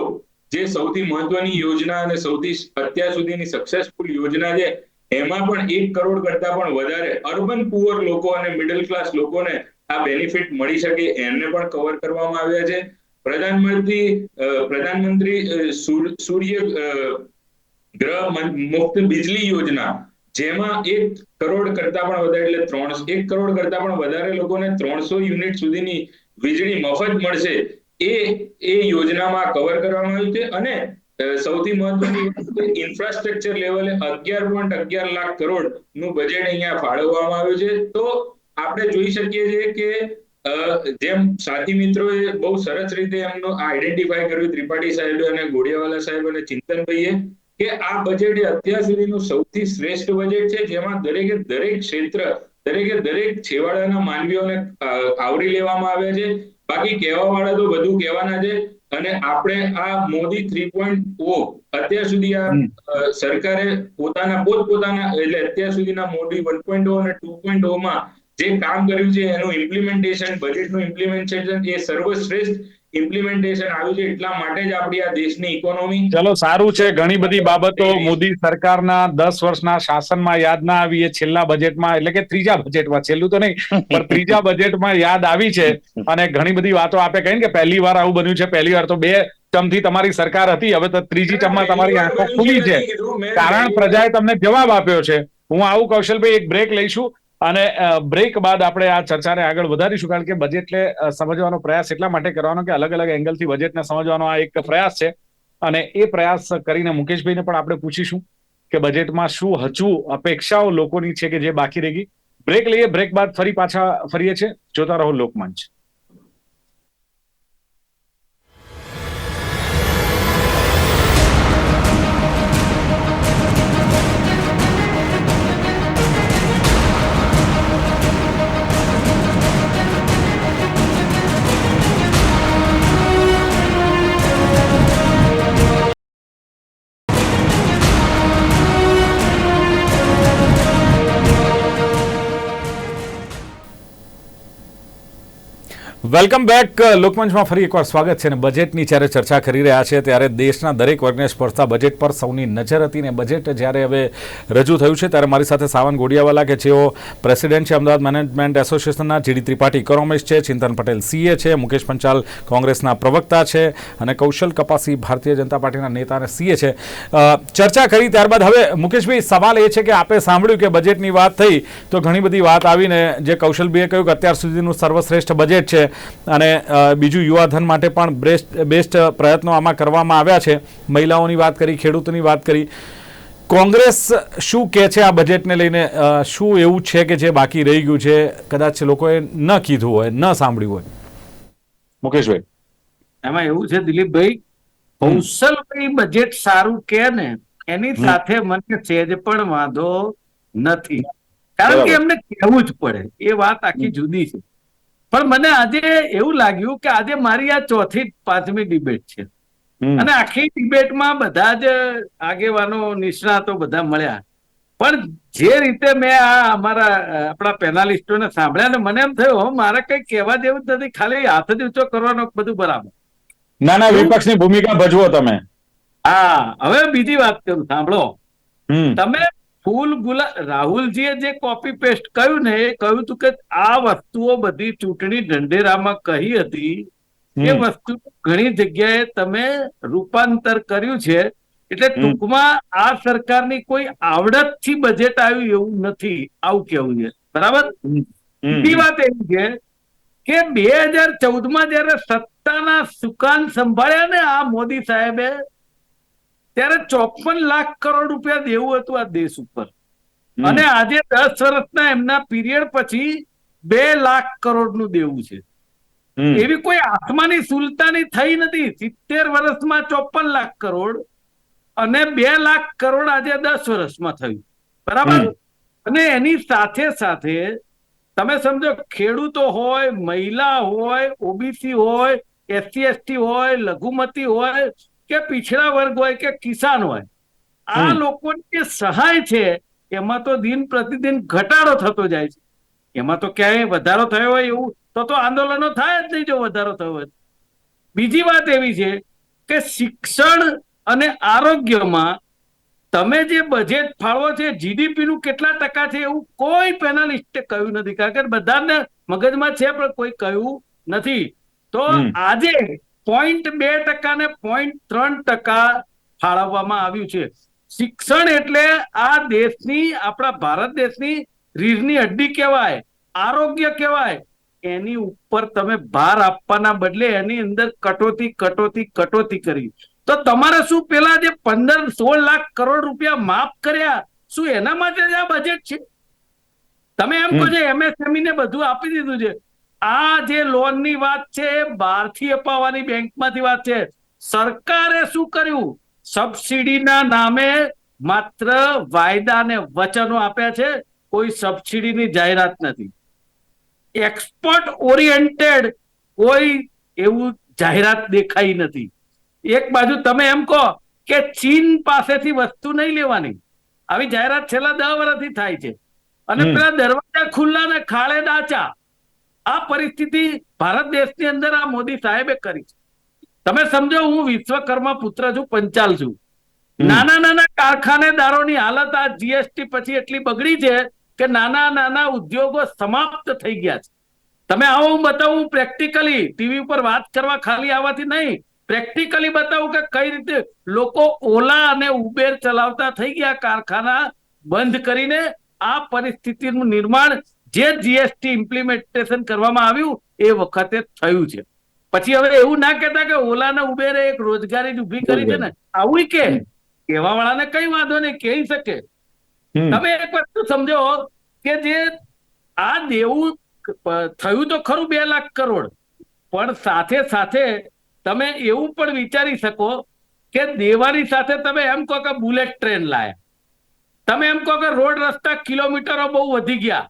જે સૌથી મહત્વની યોજના અને સૌથી અત્યાર સુધીની સક્સેસફુલ યોજના છે, એમાં પણ 1 કરોડ કરતા પણ વધારે અર્બન પુઅર લોકો અને મિડલ ક્લાસ લોકોને આ બેનિફિટ મળી શકે એમને પણ કવર કરવામાં આવ્યા છે. પ્રધાનમંત્રી સૂર્ય ગ્રહ મુક્ત બિજલી યોજના, જેમાં 1 કરોડ કરતા પણ વધારે એટલે 1 કરોડ કરતા પણ વધારે લોકોને 300 યુનિટ સુધીની વીજળી મફત મળશે, એ યોજનામાં કવર કરવામાં આવ્યું છે. અને સૌથી મહત્વની ઇન્ફ્રાસ્ટ્રક્ચર લેવલે 11.11 લાખ કરોડ નું બજેટ અહીંયા ફાળવવામાં આવ્યું છે. તો આપણે જોઈ શકીએ છીએ કે જેમ સાથી મિત્રોએ બહુ સરસ રીતે એમનો આઈડેન્ટિફાઈ કર્યું, ત્રિપાઠી સાહેબે અને ગોડિયાવાલા સાહેબ અને ચિંતનભાઈએ, કે આ બજેટ એ અત્યાર સુધીનું સૌથી શ્રેષ્ઠ બજેટ છે, જેમાં દરેક ક્ષેત્ર, દરેક છેવાડાના માનવીઓને આવરી લેવામાં આવ્યા છે. બાકી કહેવા વાળા તો બધું કહેવાના છે, અને આપણે આ મોદી 3.0 અત્યાર સુધી આ સરકારે પોતપોતાના એટલે અત્યાર સુધીના મોદી 1.0 અને 2.0 માં જે કામ કર્યું છે એનું ઇમ્પ્લિમેન્ટેશન, બજેટનું ઇમ્પ્લિમેન્ટેશન એ સર્વશ્રેષ્ઠ ઇમ્પ્લિમેન્ટેશન આવ્યું છે. એટલા માટે જ આપણી આ દેશની ઇકોનોમી. ચલો, સારું છે. ઘણી બધી બાબતો મોદી સરકારના 10 વર્ષના શાસનમાં યાદ ના આવી, એ છેલ્લા બજેટમાં એટલે કે ત્રીજા બજેટમાં, છેલ્લું તો નહીં પણ ત્રીજા બજેટમાં યાદ આવી છે. અને ઘણી બધી વાતો આપે કહી કે પહેલી વાર આવું બન્યું છે, પહેલી વાર તો 2 ટર્મથી તમારી સરકાર હતી, હવે તો ત્રીજી ટર્મમાં તમારી આંખો ખુલી છે, કારણ પ્રજાએ તમને જવાબ આપ્યો છે. હું આવું કૌશલભાઈ એક બ્રેક લઈશું અને બ્રેક બાદ આપણે આ ચર્ચાને આગળ વધારીશું, કારણ કે બજેટને સમજવાનો પ્રયાસ એટલા માટે કરવાનો કે અલગ અલગ એંગલથી બજેટને સમજવાનો આ એક પ્રયાસ છે. અને એ પ્રયાસ કરીને મુકેશભાઈને પણ આપણે પૂછીશું કે બજેટમાં શું હજુ અપેક્ષાઓ લોકોની છે કે જે બાકી રહી ગઈ. બ્રેક લઈએ, બ્રેક બાદ ફરી પાછા ફરીએ છીએ. જોતા રહો લોકમંચ. Welcome back. લોકમંચમાં ફરી એકવાર સ્વાગત છે. અને બજેટની જ્યારે ચર્ચા કરી રહ્યા છે ત્યારે દેશના દરેક વર્ગને સ્પર્શતા બજેટ પર સૌની નજર હતી. ને બજેટ જ્યારે હવે રજૂ થયું છે ત્યારે મારી સાથે સાવન ગોડિયાવાલા કે જેઓ પ્રેસિડેન્ટ છે અમદાવાદ મેનેજમેન્ટ એસોસિએશનના, જીડી ત્રિપાઠી ઇકોનોમિસ્ટ છે, ચિંતન પટેલ સીએ છે, મુકેશ પંચાલ કોંગ્રેસના પ્રવક્તા છે અને કૌશલ કપાસી ભારતીય જનતા પાર્ટીના નેતા અને સીએ છે. ચર્ચા કરી ત્યારબાદ હવે મુકેશભાઈ, સવાલ એ છે કે આપે સાંભળ્યું કે બજેટની વાત થઈ તો ઘણી બધી વાત આવીને જે કૌશલભાઈએ કહ્યું કે અત્યાર સુધીનું સર્વશ્રેષ્ઠ બજેટ છે અને બીજું યુવાધન માટે પણ બેસ્ટ પ્રયત્નો આમાં કરવામાં આવ્યા છે. મહિલાઓની વાત કરી, ખેડૂતોની વાત કરી. કોંગ્રેસ શું કહે છે આ બજેટને લઈને? શું એવું છે કે જે બાકી રહી ગયું છે, કદાચ લોકોએ ન કીધું હોય, ન સાંભળ્યું હોય? મુકેશભાઈ, એમાં એવું છે દિલીપભાઈ, કૌશલભાઈ બજેટ સારું કે ને એની સાથે મને સહેજ પણ વાંધો નથી, કારણ કે એમને કહેવું જ પડે, એ વાત આખી જુદી છે. પણ મને આજે એવું લાગ્યું કે આજે મારી આ 4થી 5મી ડિબેટ છે અને આખી ડિબેટમાં બધા જ આગેવાનો, નિષ્ણાતો બધા મળ્યા. પણ જે રીતે મેં આપણા પેનાલિસ્ટોને સાંભળ્યા ને મને એમ થયું મારે કઈ કહેવા જેવું જ નથી, ખાલી હાથ જ ઊંચો કરવાનો, બધું બરાબર. ના, વિપક્ષની ભૂમિકા ભજવો તમે. હા, હવે બીજી વાત કરું, સાંભળો. તમે રાહુલજીએ જે કોપી પેસ્ટ કહ્યું ને, એ કહ્યું હતું કે આ વસ્તુઓ બધી ચૂંટણી ઢંઢેરામાં કહી હતી, એ વસ્તુ ઘણી જગ્યાએ તમે રૂપાંતર કર્યું છે. એટલે ટૂંકમાં આ સરકારની કોઈ આવડતથી બજેટ આવ્યું એવું નથી, આવું કેવું છે. બરાબર. બીજી વાત એવી છે કે 2014માં જયારે સત્તાના સુકાન સંભાળ્યા ને આ મોદી સાહેબે, ત્યારે 54 લાખ કરોડ રૂપિયા દેવું હતું આ દેશ ઉપર. અને આજે 10 વર્ષના એમના પીરિયડ પછી 2 લાખ કરોડનું દેવું છે. એવી કોઈ આસમાની સુલતાની થઈ નથી. 70 વર્ષમાં 54 લાખ કરોડ અને 2 લાખ કરોડ આજે 10 વર્ષમાં થયું. બરાબર. અને એની સાથે સાથે તમે સમજો, ખેડૂતો હોય, મહિલા હોય, ઓબીસી હોય, એસસી એસટી હોય, લઘુમતી હોય કે પીછડા વર્ગ હોય કે કિસાન હોય, આ લોકોની જે સહાય છે એમાં તો દિન પ્રતિદિન ઘટાડો થતો જાય છે. એમાં તો ક્યાંય વધારો થયો હોય એવું તો આંદોલનો થાય જ નહીં જો વધારો થયો હોય. બીજી વાત એવી છે કે શિક્ષણ અને આરોગ્યમાં તમે જે બજેટ ફાળવો છે, જીડીપી નું કેટલા ટકા છે એવું કોઈ પેનલિસ્ટે કહ્યું નથી, કારણ કે બધાને મગજમાં છે પણ કોઈ કહ્યું નથી. તો આજે 0.2% ને 0.3% ફાળવવામાં આવ્યું છે. શિક્ષણ એટલે આ દેશની, આપણા ભારત દેશની રીઢની હડ્ડી કહેવાય, આરોગ્ય કહેવાય. એની ઉપર તમે ભાર આપવાના બદલે એની અંદર કટોતી કરી. તો તમારે શું પેલા જે 15-16 લાખ કરોડ રૂપિયા માફ કર્યા, શું એના માટે આ બજેટ છે? તમે એમ કહો છો એમએસએમઈ ને બધું આપી દીધું છે. આ જે લોનની વાત છે એ બહારથી અપાવવાની, બેંકમાંથી વાત છે. સરકારે શું કર્યું? સબસિડીના નામે માત્ર વાયદા અને વચનો આપ્યા છે, કોઈ સબસિડીની જાહેરાત નથી. એક્સપોર્ટ ઓરિએન્ટેડ કોઈ એવું જાહેરાત દેખાઈ નથી. એક બાજુ તમે એમ કહો કે ચીન પાસેથી વસ્તુ નહીં લેવાની, આવી જાહેરાત છેલ્લા 10 વર્ષથી થાય છે. અને પેલા દરવાજા ખુલ્લા ને ખાડે ડાચા, આ પરિસ્થિતિ ભારત દેશની અંદર આ મોદી સાહેબે કરી છે. તમે સમજો, હું વિશ્વકર્મા પુત્ર છું, પંચાલ છું. નાના કારખાનેદારોની હાલત આ જીએસટી પછી એટલી બગડી છે કે નાના ઉદ્યોગો સમાપ્ત થઈ ગયા છે. તમે આવો, હું બતાવું પ્રેક્ટિકલી, ટીવી ઉપર વાત કરવા ખાલી આવવાથી નહીં, પ્રેક્ટિકલી બતાવું કે કઈ રીતે લોકો ઓલા અને ઉબેર ચલાવતા થઈ ગયા, કારખાના બંધ કરીને. આ પરિસ્થિતિનું નિર્માણ જે જીએસટી ઇમ્પ્લિમેન્ટેશન કરવામાં આવ્યું એ વખતે થયું છે. પછી હવે એવું ના કહેતા કે ઓલા ને ઉબેરે એક રોજગારી ઉભી કરી છે ને, આવું કે કહેવા વાળાને કઈ વાંધો નહીં, કહી શકે. તમે એક વસ્તુ સમજો કે જે આ દેવું થયું તો ખરું 2 લાખ કરોડ, પણ સાથે સાથે તમે એવું પણ વિચારી શકો કે દેવાની સાથે તમે એમ કહો કે બુલેટ ટ્રેન લાયા, તમે એમ કહો કે રોડ રસ્તા કિલોમીટરો બહુ વધી ગયા,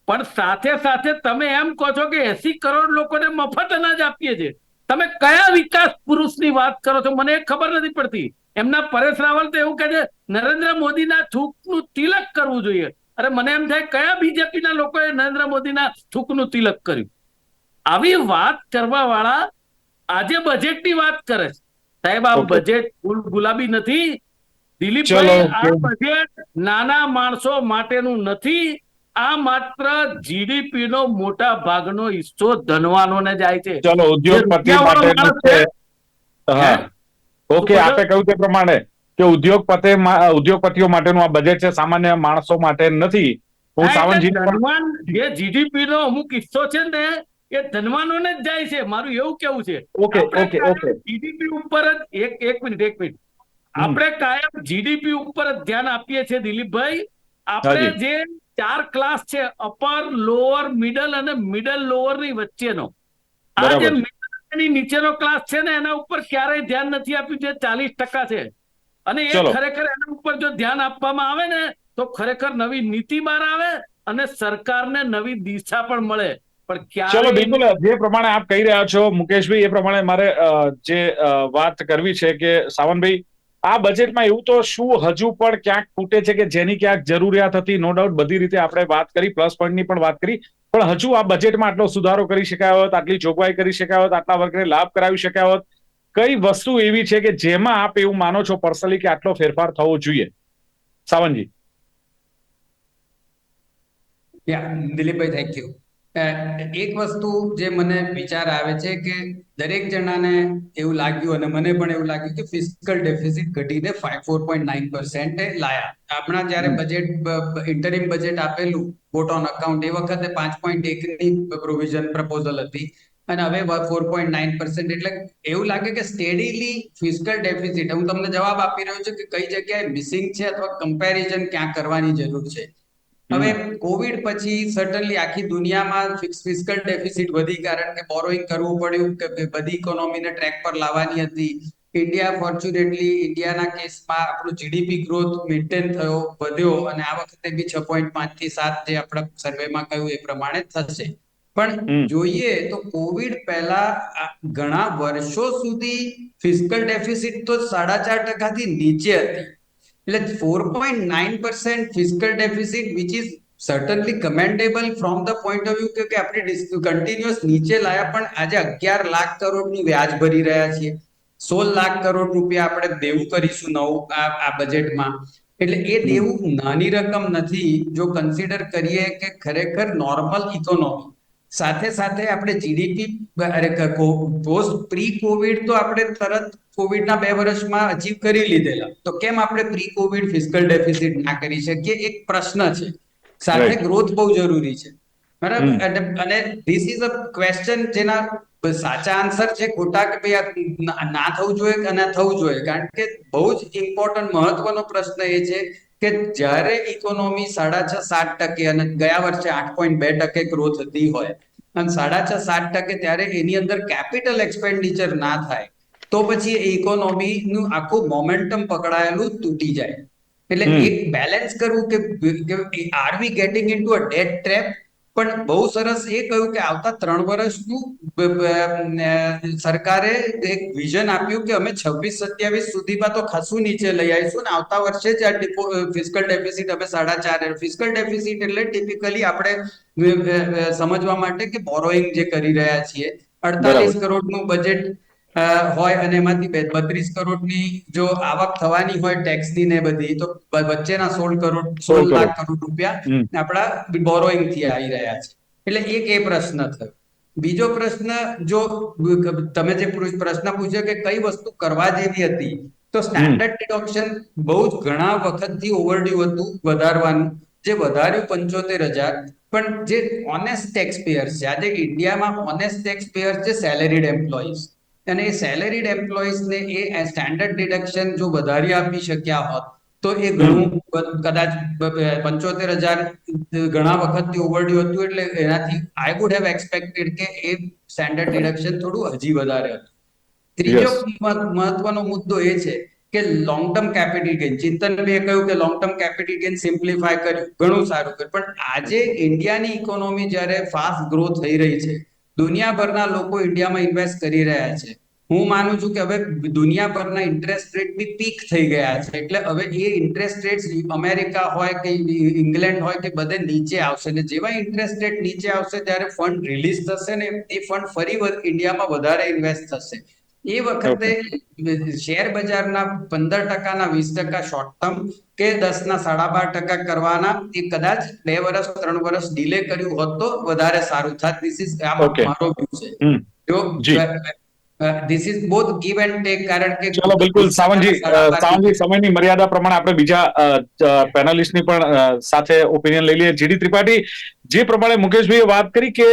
પણ સાથે સાથે તમે એમ કહો છો કે 80 કરોડ લોકોને મફત અનાજ આપીએ છીએ. તમે કયા વિકાસ પુરુષની વાત કરો છો? મને ખબર નથી પડતી. એમના પરેશ રાવલ તો એવું કહે છે નરેન્દ્ર મોદીના થૂકનું તિલક કરવું જોઈએ. અરે મને એમ થાય કયા બીજેપીના લોકોએ નરેન્દ્ર મોદીના થૂકનું તિલક કર્યું? આવી વાત કરવા વાળા આજે બજેટની વાત કરે છે. સાહેબ, આ Okay. બજેટ ફૂલ ગુલાબી નથી. ચલો, દિલીપભાઈ, આ okay. બજેટ નાના માણસો માટેનું નથી. આ માત્ર જીડીપી નો મોટા ભાગનો હિસ્સો ધનવાનોને જાય છે. ચલો, જે ઉદ્યોગપતિ રૂપિયાવાળો માટેનું માણસ છે. છે, હા, હે? ઓકે, આપે કહ્યું તે પ્રમાણે કે ઉદ્યોગપતિઓ માટેનું આ બજેટ છે, સામાન્ય માણસો માટે નથી. હું હા, એટલે સાવનજીને પણ ધનવાન જે જીડીપી નો અમુક હિસ્સો છે ને, એ ધનવાનોને જ જાય છે. મારું એવું કેવું છે. ઓકે, આપણે ઓકે, ઓકે. કાયમ જીડીપી ઉપર જ એક મિનિટ આપણે કાયમ જીડીપી ઉપર જ ધ્યાન આપીએ છીએ દિલીપભાઈ. આપણે હાજી. જે 4 ક્લાસ છે, અપર, લોઅર, મિડલ અને મિડલ લોઅર ની વચ્ચેનો, આ જે બરાબર. middle ની નીચેનો ક્લાસ છે ને, એના ઉપર ક્યારેય ધ્યાન નથી આપ્યું, જે 40% છે. અને એ ચલો. ખરેખર એના ઉપર જો ધ્યાન આપવામાં આવે ને, તો ખરેખર નવી નીતિ બહાર આવે અને સરકારને નવી દિશા પણ મળે. પણ ચલો, ક્યારે બિલકુલ જે પ્રમાણે આપ કહી રહ્યા છો મુકેશભાઈ, એ પ્રમાણે મારે જે વાત કરવી છે કે સાવનભાઈ, આ બજેટમાં એવું તો શું હજુ પણ ક્યાંક ખૂટે છે કે જેની ક્યાંક જરૂરિયાત હતી? નો ડાઉટ બધી રીતે આપણે વાત કરી, પ્લસ પોઈન્ટની પણ વાત કરી, પણ હજુ આ બજેટમાં આટલો સુધારો કરી શકાય હોત, આટલી જોગવાઈ કરી શકાય હોત, આટલા વર્ગને લાભ કરાવી શક્યા હોત? કઈ વસ્તુ એવી છે કે જેમાં આપ એવું માનો છો પર્સનલી કે આટલો ફેરફાર થવો જોઈએ? સાવનજી. દિલીપભાઈ, થેન્ક યુ. એક વસ્તુ જે મને વિચાર આવે છે કે દરેક જણાને એવું લાગ્યું, અને મને પણ એવું લાગ્યું કે ફિસ્કલ ડેફિસિટ ઘટીને 4.9% લાયા. આપણા જયારે બજેટ ઇન્ટરિમ બજેટ આપેલું વોટ ઓન અકાઉન્ટ, એ વખતે 5.1 ની પ્રોવિઝન પ્રપોઝલ હતી, અને હવે 4.9%. એટલે એવું લાગે કે સ્ટેડીલી ફિસ્કલ ડેફિસિટ. હું તમને જવાબ આપી રહ્યો છું કે કઈ જગ્યાએ મિસિંગ છે અથવા કમ્પેરિઝન ક્યાં કરવાની જરૂર છે. હવે કોવિડ પછી સર્ટનલી આખી દુનિયામાં ફિસ્કલ ડેફિસિટ વધી, કારણ કે બોરોઈંગ કરવું પડ્યું, કે બધી ઇકોનોમીને ટ્રેક પર લાવવાની હતી. ઇન્ડિયા ફોર્ચ્યુનેટલી, ઇન્ડિયાના કેસમાં આપણું જીડીપી ગ્રોથ મેન્ટેન થયો, વધ્યો, અને આ વખતે બી 6.5 થી 7 જે આપણા સર્વેમાં કહ્યું એ પ્રમાણે થશે. પણ જોઈએ તો કોવિડ પહેલા ઘણા વર્ષો સુધી ફિસ્કલ ડેફિસિટ તો 4.5% થી નીચે હતી. એટલે 4.9% fiscal deficit, which is સર્ટનલી commendable from the point of view કે આપણે કન્ટિન્યુઅસ નીચે લાયા, પણ આજે 11 લાખ કરોડનું વ્યાજ ભરી રહ્યા છીએ. 16 લાખ કરોડ રૂપિયા આપણે દેવું કરીશું નવું આ બજેટમાં. એટલે એ દેવું નાની રકમ નથી જો કન્સિડર કરીએ કે ખરેખર નોર્મલ ઇકોનોમી સાથે સાથે આપણે જીડીપી પોસ્ટ પ્રી કોવિડ તો આપણે તરત કોવિડના 2 વર્ષમાં અચીવ કરી લીધેલા, તો કેમ આપણે પ્રી કોવિડ ફિસ્કલ ડેફિસિટ ના કરી શકીએ? એક પ્રશ્ન છે. સાથે ગ્રોથ બહુ જરૂરી છે, બરાબર? અને ધીસ ઇઝ અ ક્વેશ્ચન જેના સાચા આન્સર છે, ખોટા કે ભાઈ ના થવું જોઈએ કે ના થવું જોઈએ. કારણ કે બહુ જ ઇમ્પોર્ટન્ટ મહત્વનો પ્રશ્ન એ છે કે જ્યારે ઇકોનોમી 6.5-7% અને ગયા વર્ષે 8.2% ગ્રોથ હતી હોય, અને 6.5-7%, ત્યારે એની અંદર કેપિટલ એક્સપેન્ડિચર ના થાય, તો પછી ઇકોનોમી નું આખું મોમેન્ટમ પકડાયેલું તૂટી જાય. એટલે એક બેલેન્સ કરવું કે આર વી ગેટિંગ ઇનટુ અ ડેટ ટ્રેપ. પણ બહુ સરસ એ કહ્યું કે આવતા 3 વર્ષનું સરકારે એક વિઝન આપ્યું કે અમે 26-27 સુધીમાં તો ખાસું નીચે લઈ આવીશું, ને આવતા વર્ષે જ આ ફિસ્કલ ડેફિસિટ અમે 4.5. ફિસ્કલ ડેફિસિટ એટલે ટિપિકલી આપણે સમજવા માટે કે બોરોઈંગ જે કરી રહ્યા છીએ, 48 કરોડનું બજેટ હોય અને એમાંથી 32 કરોડની જો આવક થવાની હોય ટેક્સની ને બધી, તો વચ્ચેના 16 લાખ કરોડ રૂપિયા આપણા બોરોઈંગ થી આવી રહ્યા છે. એટલે એક એ પ્રશ્ન થયો. બીજો પ્રશ્ન, જો તમે જે પ્રશ્ન પૂછ્યો કે કઈ વસ્તુ કરવા જેવી હતી, તો સ્ટાન્ડર્ડ ડિડક્શન બહુ જ ઘણા વખતથી ઓવરડ્યુ હતું વધારવાનું, જે વધાર્યું 75,000. પણ જે ઓનેસ્ટ ટેક્સ પેયર્સ છે, આજે ઇન્ડિયામાં ઓનેસ્ટ ટેક્સ પેયર્સ છે સેલેરીડ એમ્પ્લોઈઝ, અને એ સેલેરીડ એમ્પ્લોઈઝને એ સ્ટાન્ડર્ડ ડિડક્શન જો વધારી આપી શક્યા હોત તો એ ઘણું, કદાચ 75,000 ઘણા વખતથી ઓવરડ્યુ હતું, એટલે એનાથી આઈ વુડ હેવ એક્સપેક્ટેડ કે એ સ્ટાન્ડર્ડ ડિડક્શન થોડું હજી વધારે હતું. ત્રીજો મહત્વનો મુદ્દો એ છે કે લોંગ ટર્મ કેપિટલ ગેઇન. ચિંતનભાઈએ કહ્યું કે long term capital gain simplify કર્યું, ઘણું સારું કર્યું. પણ આજે ઇન્ડિયાની ઇકોનોમી જ્યારે ફાસ્ટ ગ્રો થઈ રહી છે, દુનિયાભરના લોકો ઇન્ડિયામાં ઇન્વેસ્ટ કરી રહ્યા છે, હું માનું છું કે હવે દુનિયાભરના ઇન્ટરેસ્ટ રેટ બી પીક થઈ ગયા છે, એટલે હવે એ ઇન્ટરેસ્ટ રેટ અમેરિકા હોય કે ઇંગ્લેન્ડ હોય કે બધે નીચે આવશે, ને જેવા ઇન્ટરેસ્ટ રેટ નીચે આવશે ત્યારે ફંડ રિલીઝ થશે ને એ ફંડ ફરી ઇન્ડિયામાં વધારે ઇન્વેસ્ટ થશે. એ વખતે શેર બજારના 15%ના 20% શોર્ટ ટર્મ કે 10ના 12.5% કરવાના એ કદાચ 2 વર્ષ 3 વર્ષ ડીલે કર્યું હોત તો વધારે સારું થાત. ધીસ ઇઝ મારો વ્યૂ છે. જો this is both give and take, કારણ કે ચલો બિલકુલ સાવનજી સમયની મર્યાદા પ્રમાણે આપણે બીજા પેનલિસ્ટની પણ સાથે ઓપિનિયન લઈ લઈએ. જીડી ત્રિપાઠી, જે પ્રમાણે મુકેશભાઈએ વાત કરી કે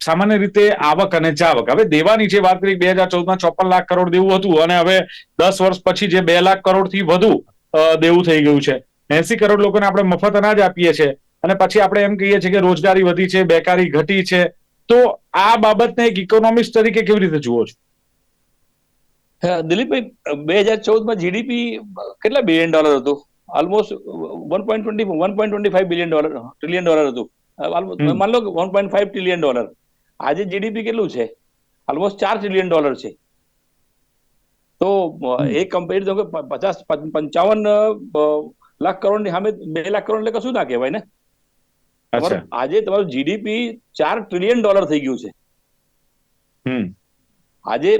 સામાન્ય રીતે આવક અને જાવક, હવે દેવાની જે વાત કરી 2014માં 54 લાખ કરોડ દેવું હતું અને હવે 10 વર્ષ પછી જે 2 લાખ કરોડ થી વધુ દેવું થઈ ગયું છે. 80 કરોડ લોકોને આપણે મફત અનાજ આપીએ છીએ અને પછી આપણે એમ કહીએ છીએ કે રોજગારી વધી છે, બેકારી ઘટી છે. તો આ બાબતને એક ઇકોનોમિસ્ટ તરીકે કેવી રીતે જુઓ છો? દિલીપભાઈ, 2014માં જીડીપી કેટલા બિલિયન ડોલર હતું? ઓલમોસ્ટ 1.25 બિલિયન ટ્રિલિયન ડોલર હતું. માન લો કે 1.5 ટ્રિલિયન ડોલર. આજે જીડીપી કેટલું છે? ઓલમોસ્ટ 4 ટ્રિલિયન ડોલર છે. તો એ કમ્પેર તો 55 લાખ કરોડ ની સામે 2 લાખ કરોડ એટલે કશું ના કહેવાય ને. આજે તમારું જીડીપી 4 ટ્રિલિયન ડોલર થઈ ગયું છે. આજે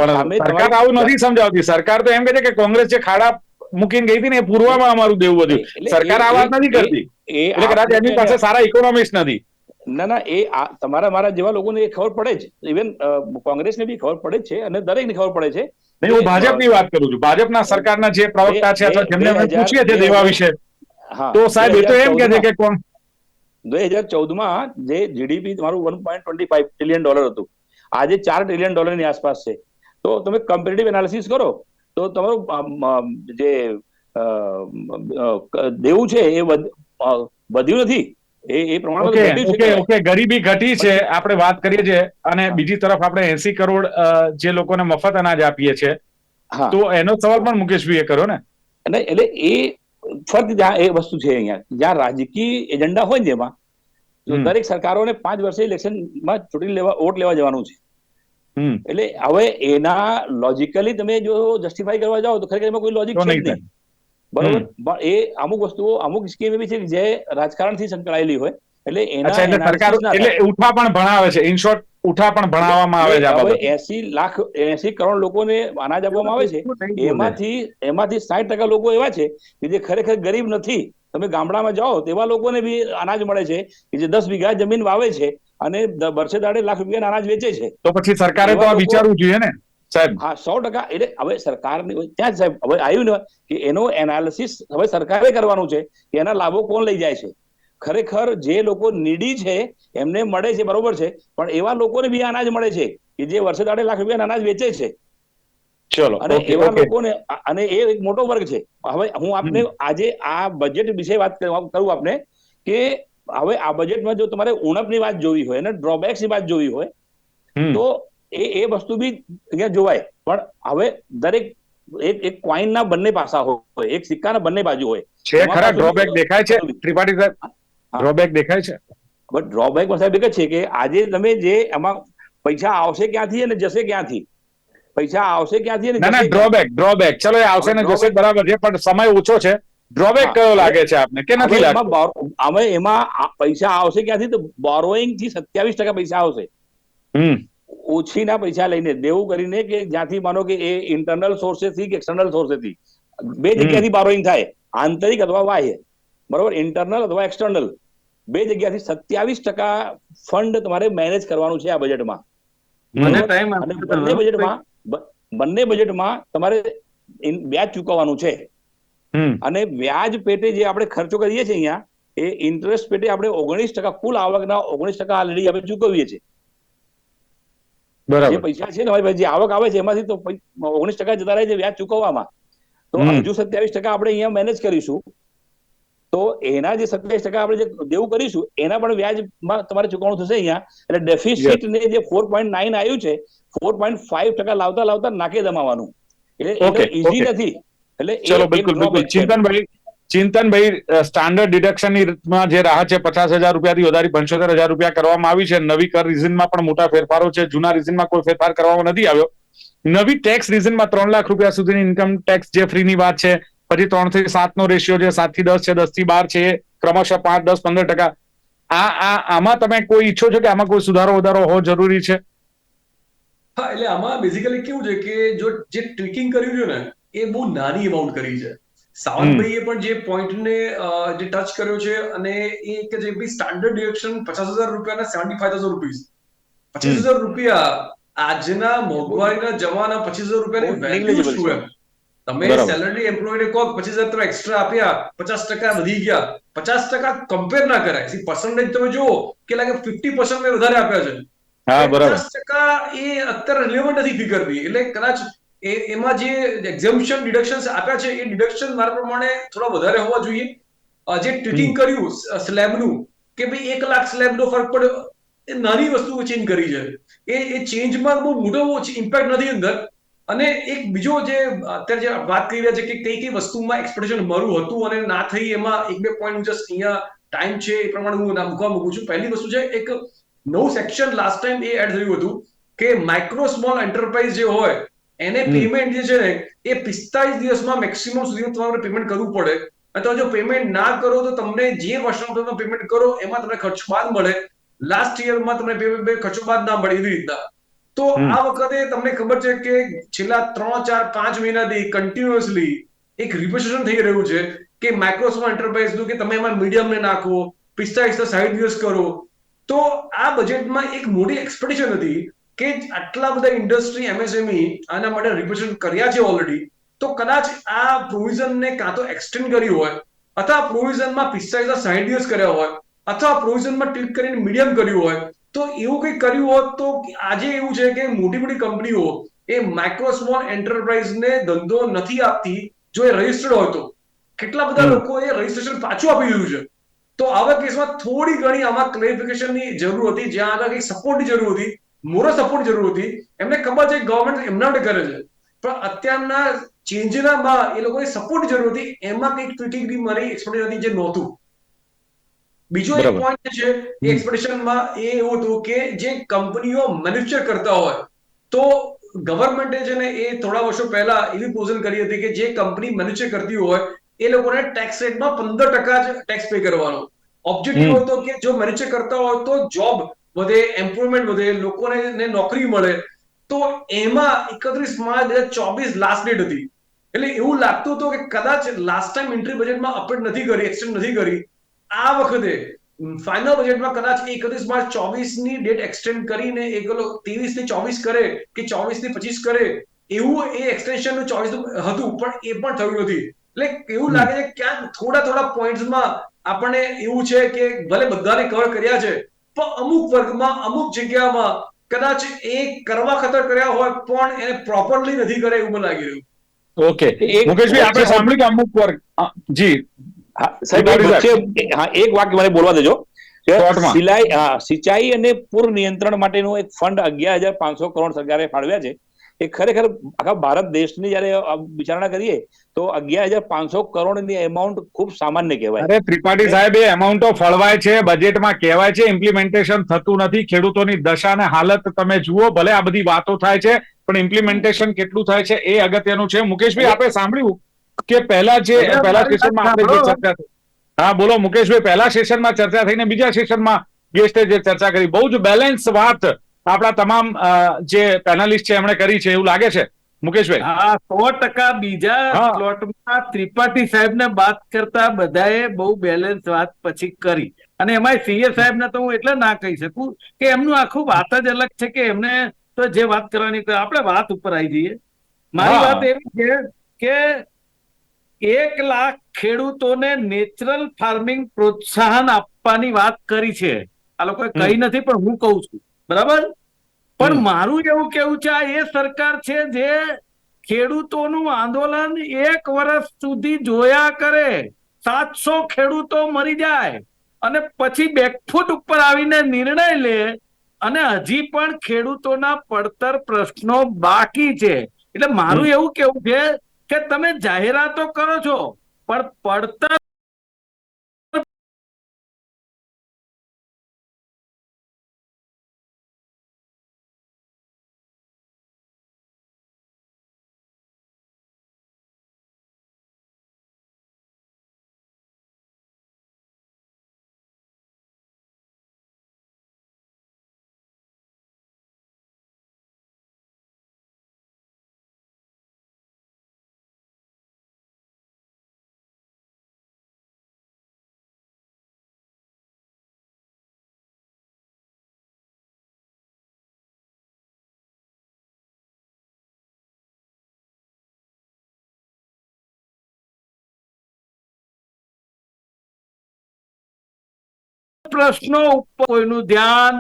સરકાર આવું નથી સમજાવતી. સરકાર તો એમ કહે છે કે કોંગ્રેસ જે ખાડા મૂકીને ગઈ હતી ને એ પૂર્વમાં અમારું દેવું વધ્યું. સરકાર આ વાત નથી કરતી. એટલે કદાચ એની પાસે સારા ઇકોનોમિસ્ટ નથી. ના, એ તમારા મારા જેવા લોકોને એ ખબર પડે જ. ઇવન કોંગ્રેસને બી ખબર પડે છે અને દરેકને ખબર પડે છે. નહીં, હું ભાજપની વાત કરું છું. ભાજપના સરકારના જે પ્રવક્તા છે અથવા જેમને અમે પૂછીએ છીએ દેવા વિશે, તો સાહેબ એ તો એમ કહે છે કે 2014માં જે જીડીપી તમારું 1.25 ટ્રિલિયન ડોલર હતું, આજે 4 ટ્રિલિયન ડોલરની આસપાસ છે. તો તમે કમ્પેરેટિવ એનાલિસિસ કરો તો તમારું જે દેવું છે એ વધ્યું નથી, એ પ્રમાણમાં ગરીબી ઘટી છે આપણે વાત કરીએ છીએ. અને બીજી તરફ આપણે 80 કરોડ જે લોકોને મફત અનાજ આપીએ છીએ, તો એનો સવાલ પણ મુકેશભાઈએ કર્યો ને. એટલે એ ફર્ક જ્યાં એ વસ્તુ છે, અહીંયા જ્યાં રાજકીય એજન્ડા હોય ને, એમાં દરેક સરકારોને 5 વર્ષે ઇલેક્શનમાં ચૂંટણી વોટ લેવા જવાનું છે. એટલે હવે એના લોજિકલી તમે જો જસ્ટિફાઈ કરવા જાઓ તો ખરેખર એમાં કોઈ લોજિક છે જ નહીં. બરોબર, પણ એ અમુક વસ્તુઓ અમુક સ્કીમ એવી છે જે રાજકારણથી સંકળાયેલી હોય, એટલે એના સરકાર એટલે ઉઠા પણ ભણાવે છે. ઇન શોર્ટ ઉઠા પણ ભણાવવામાં આવે છે. હવે 80 કરોડ લોકોને અનાજ આપવામાં આવે છે, એમાંથી 60% લોકો એવા છે કે જે ખરેખર ગરીબ નથી. તમે ગામડામાં જાઓ તેવા લોકોને બી અનાજ મળે છે કે જે 10 વીઘા જમીન વાવે છે અને વર્ષે દાડે લાખ રૂપિયા અનાજ વેચે છે. તો પછી સરકારે તો આ વિચારવું જોઈએ ને સાહેબ. હા, 100%. એટલે હવે સરકારની ત્યાં સાહેબ હવે આવ્યું ને કે એનો એનાલિસિસ હવે સરકારે કરવાનું છે કે એના લાભો કોણ લઈ જાય છે. ખરેખર જે લોકો નીડી છે એમને મળે છે, બરોબર છે, પણ એવા લોકોને બી અનાજ મળે છે કે જે વર્ષે દાડે લાખ રૂપિયા અનાજ વેચે છે. ચલો, અને એવા લોકોને, અને એ એક મોટો વર્ગ છે. હવે હું આપને આજે આ બજેટ વિશે વાત કરું આપને કે હવે આ બજેટમાં જો તમારે ઉણપની વાત જોવી હોય અને ડ્રોબેક્સની વાત જોવી હોય તો એ વસ્તુ બી અહીંયા જોવાય. પણ હવે દરેક એક કોઈનના બંને પાસા હોય, એક સિક્કાના બંને બાજુ હોય છે. ખરા ડ્રોબેક દેખાય છે ત્રિપાઠી સાહેબ? ડ્રોબેક દેખાય છે? બટ ડ્રોબેક સાહેબ એક જ છે કે આજે તમે જે એમાં પૈસા આવશે ક્યાંથી અને જશે ક્યાંથી, પૈસા આવશે ક્યાંથી અને ના, ડ્રોબેક ચલો એ આવશે ને જશે બરાબર છે, પણ સમય ઓછો છે. ડ્રોબેક કયો લાગે છે આપને કે નથી લાગતો? હવે એમાં પૈસા આવશે ક્યાંથી? તો બોરોઈંગ થી 27% પૈસા આવશે. ઓછીના પૈસા લઈને દેવું કરીને, કે જ્યાંથી માનો કે એ ઇન્ટરનલ સોર્સેસથી કે એક્સટર્નલ સોર્સેસથી, બે જગ્યાથી બોરોઈંગ થાય, આંતરિક અથવા બાહ્ય. બરોબર, ઇન્ટરનલ અથવા એક્સટર્નલ, બે જગ્યાથી 27% ફંડ તમારે મેનેજ કરવાનું છે આ બજેટમાં. બંને બજેટમાં તમારે વ્યાજ ચૂકવવાનું છે. અને વ્યાજ પેટે જે આપણે ખર્ચો કરીએ છીએ અહીંયા, એ ઇન્ટરેસ્ટ પેટે આપણે 19% કુલ આવકના 19% ઓલરેડી આપણે ચૂકવીએ છીએ. જે પૈસા છે ને જે આવક આવે છે એમાંથી તો 19% જતા રહે છે વ્યાજ ચૂકવવામાં. તો હજુ 27% આપણે અહીંયા મેનેજ કરીશું. તો એના જે 27% આપણે જે દેવું કરીશું એના પણ વ્યાજમાં તમારે ચૂકવણું થશે અહીંયા. એટલે ડેફિસિટ ને જે 4.9 આવ્યું છે, 4.5% લાવતા નાકે દમાવાનું. એટલે ઈઝી નથી. એટલે ચલો, બિલકુલ. ચિંતનભાઈ, સ્ટાન્ડર્ડ ડિડક્શનમાં જે રાહત છે 50,000 રૂપિયાથી વધારી 75,000 રૂપિયા કરવામાં આવી છે. નવી કર રિઝિનમાં પણ મોટા ફેરફારો છે. જૂના રિઝિનમાં કોઈ ફેરફાર કરવામાં નથી આવ્યો. નવી ટેક્સ રિઝનમાં 3 લાખ રૂપિયા સુધીની ઇન્કમ ટેક્સ જે ફ્રીની વાત છે, પછી 3 થી 7 નો રેશિયો છે, 7 થી 10 છે, 10 થી 12 છે, ક્રમશઃ 5, 10, 15%. આમાં તમે કોઈ ઈચ્છો છો કે આમાં કોઈ સુધારો વધારો હોવો જરૂરી છે? હા, એટલે આમાં બેઝિકલી કેવું છે કે જો જે ટ્વિકિંગ કર્યું છે ને એ બહુ નાની અમાઉન્ટ કરી છે. સાવંતભાઈએ પણ જે પોઈન્ટને જે ટચ કર્યો છે અને એ કે જે ભાઈ સ્ટાન્ડર્ડ ડિડક્શન 50,000 રૂપિયા અને 75,000 રૂપીસ, 25,000 રૂપિયા આજના મોંઘવારીના જમાના 25,000 રૂપિયાની વેલ્યુ negligible શું છે. એમ? તમે બરાબર. સેલરી એમ્પ્લોયને કહો 25,000 તમે એક્સ્ટ્રા આપ્યા, 50% વધી ગયા, 50% કમ્પેર ના કરાય. પર્સન્ટેજ તમે જુઓ કે લાગે 50% મેં વધારે આપ્યા છે, હા, બરાબર. 50% એ અત્યારે રિલેવન્ટ નથી ફિગરની. એટલે કદાચ એમાં જે એક્ઝમ્પશન ડિડક્શન્સ આપ્યા છે એ ડિડક્શન મારા પ્રમાણે થોડા વધારે હોવા જોઈએ. જે ટ્વિકિંગ કર્યું સ્લેબનું કે ભાઈ 1 લાખ સ્લેબનો ફરક પડ્યો, એ નાની વસ્તુ ચેન્જ કરી છે. એ ચેન્જમાં બહુ મોટો ઇમ્પેક્ટ નથી અંદર. અને એક બીજો જે અત્યારે જે વાત કરી રહ્યા છે કે કઈ કઈ વસ્તુમાં એક્સપેક્ટેશન મારું હતું અને ના થઈ, એમાં 1-2 પોઈન્ટ જસ્ટ અહીંયા ટાઈમ છે એ પ્રમાણે હું મૂકવા માંગુ છું. પહેલી વસ્તુ છે, એક નવું સેક્શન લાસ્ટ ટાઈમ એ એડ થયું હતું કે માઇક્રો સ્મોલ એન્ટરપ્રાઇઝ જે હોય એને પેમેન્ટ જે છે ને એ 45 દિવસમાં મેક્સિમમ સુધી તમારે પેમેન્ટ કરવું પડે. અથવા જો પેમેન્ટ ના કરો તો તમને જે વર્ષમાં તમે પેમેન્ટ કરો એમાં તમને ખર્ચ બાદ મળે, લાસ્ટ યરમાં તમને ખર્ચો બાદ ના મળે, એવી રીતના. તો આ વખતે તમને ખબર છે કે છેલ્લા 3, 4, 5 મહિનાથી કન્ટિન્યુઅસલી એક રિપોઝિશન થઈ રહ્યું છે કે માઇક્રો સ્મોલ એન્ટરપ્રાઇઝનું કે તમે એમાં મીડિયમને નાખો, 45 થી 60 દિવસ કરો. તો આ બજેટમાં એક મોટી એક્સપેક્ટેશન હતી કે આટલા બધા ઇન્ડસ્ટ્રી એમએસએમઈ આના માટે રિપ્રેઝન્ટ કર્યા છે ઓલરેડી, તો કદાચ આ પ્રોવિઝનને કાં તો એક્સટેન્ડ કરી હોય, અથવા પ્રોવિઝનમાં 45 થી 60 દિવસ કર્યા હોય, અથવા પ્રોવિઝનમાં ટ્વીક કરીને મીડિયમ કર્યું હોય. તો એવું કંઈક કર્યું હોત તો આજે એવું છે કે મોટી મોટી કંપનીઓ એ માઇક્રો સ્મોલ એન્ટરપ્રાઇઝને ધંધો નથી આપતી જો એ રજિસ્ટર્ડ હોય તો. કેટલા બધા લોકોએ રજિસ્ટ્રેશન પાછું આપી દીધું છે. તો આવા કેસમાં થોડી ઘણી આમાં ક્લેરિફિકેશનની જરૂર હતી, જ્યાં આગળ કંઈક સપોર્ટની જરૂર હતી, મોરલ સપોર્ટ જરૂર હતી. એમને ખબર છે ગવર્મેન્ટ એમના માટે કરે છે, પણ અત્યારના ચેન્જનામાં એ લોકોને સપોર્ટ જરૂર હતી. એમાં કંઈક ટ્વિકિંગની મારી એક્સપેક્ટેશન હતી જે નહોતું. બીજો એક બરાબર. પોઈન્ટ છે એ એક્સપેક્ટેશનમાં એ એવું હતું કે જે કંપનીઓ મેન્યુફેક્ચર કરતા હોય, તો ગવર્મેન્ટે છે ને એ થોડા વર્ષો પહેલા એવી પ્રોવિઝન કરી હતી કે જે કંપની મેન્યુફેક્ચર કરતી હોય એ લોકોને ટેક્સ રેટમાં 15% જ ટેક્સ પે કરવાનો. ઓબ્જેક્ટિવ હતો કે જો મેન્યુફેક્ચર કરતા હોય તો જોબ વધે, એમ્પ્લોયમેન્ટ વધે, લોકોને નોકરી મળે. તો એમાં 31 માર્ચ 2024 લાસ્ટ ડેટ હતી. એટલે એવું લાગતું હતું કે કદાચ લાસ્ટ ટાઈમ એન્ટ્રી બજેટમાં અપડેટ નથી કરી, એક્સટેન્ડ નથી કરી. આ વખતે ફાઇનલ બજેટમાં કદાચ 31 માર્ચ 24 ની ડેટ એક્સટેન્ડ કરીને 23 થી 24 કરે કે 24 થી 25 કરે, એવું એ એક્સટેન્શન 24 હતું, પણ એ પણ થયું નથી. એટલે એવું લાગે છે ક્યાંક થોડા થોડા પોઈન્ટ્સમાં આપણને એવું છે કે ભલે બધાને કવર કર્યા છે, પણ અમુક વર્ગમાં અમુક જગ્યામાં કદાચ એ કરવા ખતર કર્યા હોય પણ એને પ્રોપરલી નથી કરે એવું મને લાગી રહ્યું. ઓકે, એક મુકેશભાઈ, આપણે વચ્ચે સાંભળ્યું કે અમુક વર્ગ જી હા સાહેબ, એક ત્રિપાઠી સાહેબ, વચ્ચે એક વાક્ય મને બોલવા દેજો કે શોર્ટમાં. સિંચાઈ અને પૂર નિયંત્રણ માટેનું એક ફંડ 11,500 કરોડ સરકારે ફાળવ્યા છે. એ ખરેખર આખા ભારત દેશની જયારે વિચારણા કરીએ તો 11,500 કરોડની એમાઉન્ટ ખૂબ સામાન્ય કહેવાય. અરે ત્રિપાઠી સાહેબ, એ એમાઉન્ટો ફળવાય છે, બજેટમાં કહેવાય છે, ઇમ્પ્લિમેન્ટેશન થતું નથી. ખેડૂતોની દશા અને હાલત તમે જુઓ. ભલે આ બધી વાતો થાય છે, પણ ઇમ્પ્લિમેન્ટેશન કેટલું થાય છે એ અગત્યનું છે. મુકેશભાઈ, આપણે સાંભળ્યું કે પહેલા મારી વાત સેશનમાં આપણે જે સાંભળો. ચર્ચા થઈ. હા, બોલો મુકેશભાઈ. પહેલા સેશનમાં ચર્ચા થઈને બીજા સેશનમાં ગેસ્ટે જે ચર્ચા કરી, બહુ જ બેલેન્સ વાત આપણા તમામ જે પેનલિસ્ટ છે એમણે કરી છે એવું લાગે છે, મુકેશભાઈ. હા, 100% બીજા હા, સ્લોટમાં ત્રિપાઠી સાહેબને વાત કરતા બધાએ બહુ બેલેન્સ વાત પછી કરી. અને એમાં સીએ સાહેબને તો હું એટલે ના કહી શકું કે એમનું આખું વાત જ અલગ છે કે એમને તો જે વાત કરવાની, આપણે વાત ઉપર આવી જઈએ. મારી વાત હા, એવી છે કે 1 લાખ ખેડૂતોને નેચરલ ફાર્મિંગ પ્રોત્સાહન આપવાની વાત કરી છે. આ લોકોએ કહી નથી, પણ હું કહું છું, બરાબર. પણ મારું એવું કેવું છે, આ એ સરકાર છે જે ખેડૂતોનું આંદોલન 1 વર્ષ સુધી જોયા કરે, 700 ખેડૂતો મરી જાય અને પછી બેકફૂટ ઉપર આવીને નિર્ણય લે, અને હજી પણ ખેડૂતોના પડતર પ્રશ્નો બાકી છે. એટલે મારું એવું કેવું છે કે તમે જાહેરાતો કરો છો, પણ પડતર પ્રશ્નો ઉપર કોઈનું ધ્યાન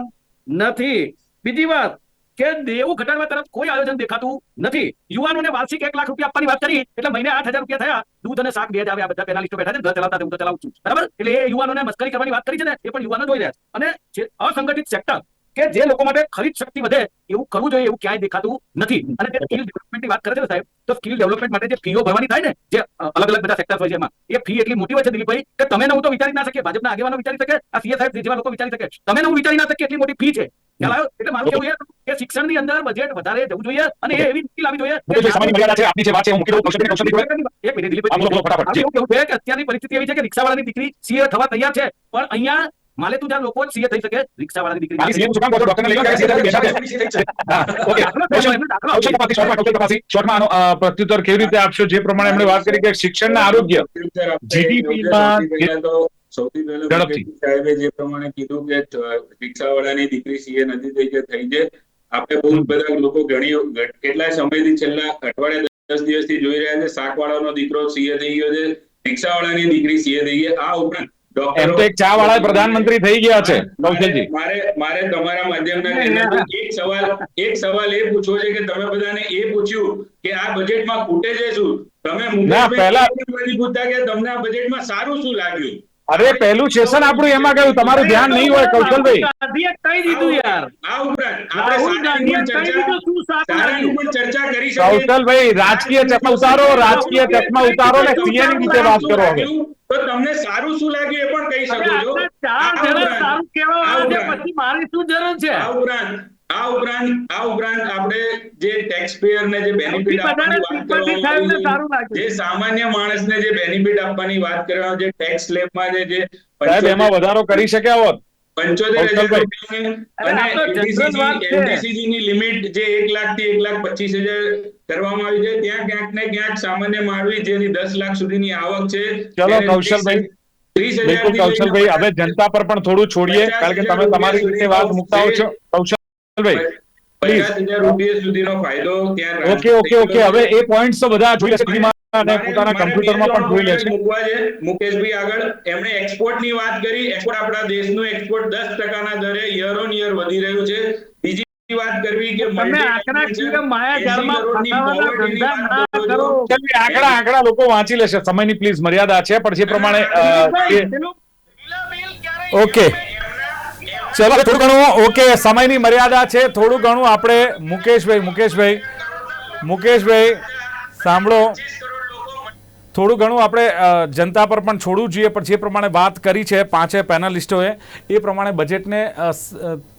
નથી. બીજી વાત કે દેવું ઘટાડવા તરફ કોઈ આયોજન દેખાતું નથી. યુવાનોને વાર્ષિક 1 લાખ રૂપિયા આપવાની વાત કરી એટલે મહિને 8,000 રૂપિયા થયા. દૂધ અને શાક 2,000 આ બધા પેનલિસ્ટો બેઠા છે, ઘર ચલાવતા હું તો ચલાવું છું, બરાબર. એટલે એ યુવાનોને મસ્કરી કરવાની વાત કરી છે ને, એ પણ યુવાનો જોઈ રહ્યા છે. અને જે અસંગઠિત સેક્ટર કે જે લોકો માટે ખરીદ શક્તિ વધે એવું કરવું જોઈએ, એવું ક્યાંય દેખાતું નથી. અને જે સ્કિલ ડેવલપમેન્ટની વાત કરે છે ને સાહેબ, તો સ્કિલ ડેવલપમેન્ટ માટે જે ફીઓ ભરવાની થાય ને, જે અલગ અલગ બધા સેક્ટર હોય છે, એમાં એ ફી એટલી મોટી હોય છે દિલીપભાઈ કે તમે ને હું તો વિચારી ના શકીએ, ભાજપના આગેવાનો વિચારી શકે, આ સીએ સાહેબ જેવા લોકો વિચારી શકે, તમે ને હું વિચારી ના શકીએ એટલી મોટી ફી છે. ખ્યાલ આવ્યો? એટલે મારું કેવું છે કે શિક્ષણની અંદર બજેટ વધારે જવું જોઈએ અને એ એવી નીતિ લાવવી જોઈએ કે સમયની મર્યાદા છે, આપની જે વાત છે હું મૂકી દઉં, કૌશલભાઈ. એક મિનિટ દિલીપભાઈ, એવું કેવું છે કે અત્યારની પરિસ્થિતિ એવી છે કે રિક્ષાવાળાની દીકરી સીએ થવા તૈયાર છે, પણ અહીંયા માલેતુજાર લોકો જ સીએ થઈ શકે, રિક્ષાવાળાની દીકરી ખાલી CA નું શું કામ? ડોક્ટરને લઈ લો, CA તરીકે બેઠા છે. હા, ઓકે. શોર્ટમાં આનો પ્રત્યુત્તર કેવી રીતે આપશો? જે પ્રમાણે એમણે વાત કરી કે શિક્ષણના આરોગ્ય જીડીપીમાં સૌથી પહેલા ઝડપથી. સાહેબે જે પ્રમાણે કીધું કે રિક્ષાવાળાની દીકરી સીએ નથી થઈ કે થઈ છે. આપણે બહુ બધા લોકો કેટલા સમયથી છેલ્લા અઠવાડિયા 10 દિવસથી જોઈ રહ્યા છે, શાકવાળાનો દીકરો સીએ થઈ ગયો છે, રિક્ષાવાળાની દીકરી સીએ થઈ ગઈ. આ ઉપરાંત એમ તો એક ચા વાળા પ્રધાનમંત્રી થઈ ગયા છે. કૌશલજી, મારે તમારા માધ્યમના ચેનલથી એક સવાલ એ પૂછવો છે કે તમે બધાને એ પૂછ્યું કે આ બજેટમાં ખૂટે છે શું? તમે મુકેશભાઈ પૂછતા કે તમને આ બજેટમાં સારું શું લાગ્યું? અરે પહેલું સેશન આપણું એમાં ગયું, તમારું ધ્યાન નહીં હોય કૌશલભાઈ. કહી દીધું યાર. આ ઉપરાંત આપણે સારાની પણ ચર્ચા કરી શકીએ. કૌશલભાઈ, રાજકીય ચકમાં ઉતારો, રાજકીય ચકમાં ઉતારો ને સીએ ની રીતે વાત કરો હવે. તો તમને સારું શું લાગ્યું એ પણ કહી શકો છો. સારું કહેવા પછી મારી શું જરૂર છે? આ ઉપરાંત આપણે જે ટેક્સ પેયર ને જે બેનિફિટ આપવાની વાત કરવામાં આવી, જે સામાન્ય માણસને જે બેનિફિટ આપવાની વાત કરવામાં, જે ટેક્સ સ્લેબમાં જે સાહેબ એમાં વધારો કરી શક્યા હોત. 75,000 અને એનડીસીજી ની લિમિટ જે 1 લાખ થી 1,25,000 કરવામાં આવી છે, ત્યાં ક્યાંક ને ક્યાંક સામાન્ય માનવી જેની 10 લાખ સુધીની આવક છે. ચલો કૌશલભાઈ, બિલકુલ કૌશલભાઈ, હવે જનતા પર પણ થોડું છોડીએ, કારણ કે તમે તમારી રીતે વાત મુકતા હો છો. કૌશલભાઈ, 50,000 રૂપિયા સુધીનો ફાયદો ત્યાં. ઓકે, હવે એ પોઈન્ટ્સ તો બધા જોઈ લેશે અને પોતાના કમ્પ્યુટરમાં પણ જોઈ લેશે. મુકેશભાઈ આગળ એમણે એક્સપોર્ટની વાત કરી. એક્સપોર્ટ આપણા દેશનું એક્સપોર્ટ 10% દરે યર ઓન યર વધી રહ્યું છે. બીજી વાત કરવી કે આંકડા લોકો વાંચી લેશે, સમયની પ્લીઝ મર્યાદા છે, પણ જે પ્રમાણે ઓકે ચલો થોડું ઘણું ઓકે સમયની મર્યાદા છે, થોડું ઘણું આપણે મુકેશભાઈ સાંભળો, થોડું ઘણું આપણે જનતા પર પણ છોડવું જોઈએ, પણ જે પ્રમાણે વાત કરી છે પાંચે પેનલિસ્ટોએ એ પ્રમાણે બજેટને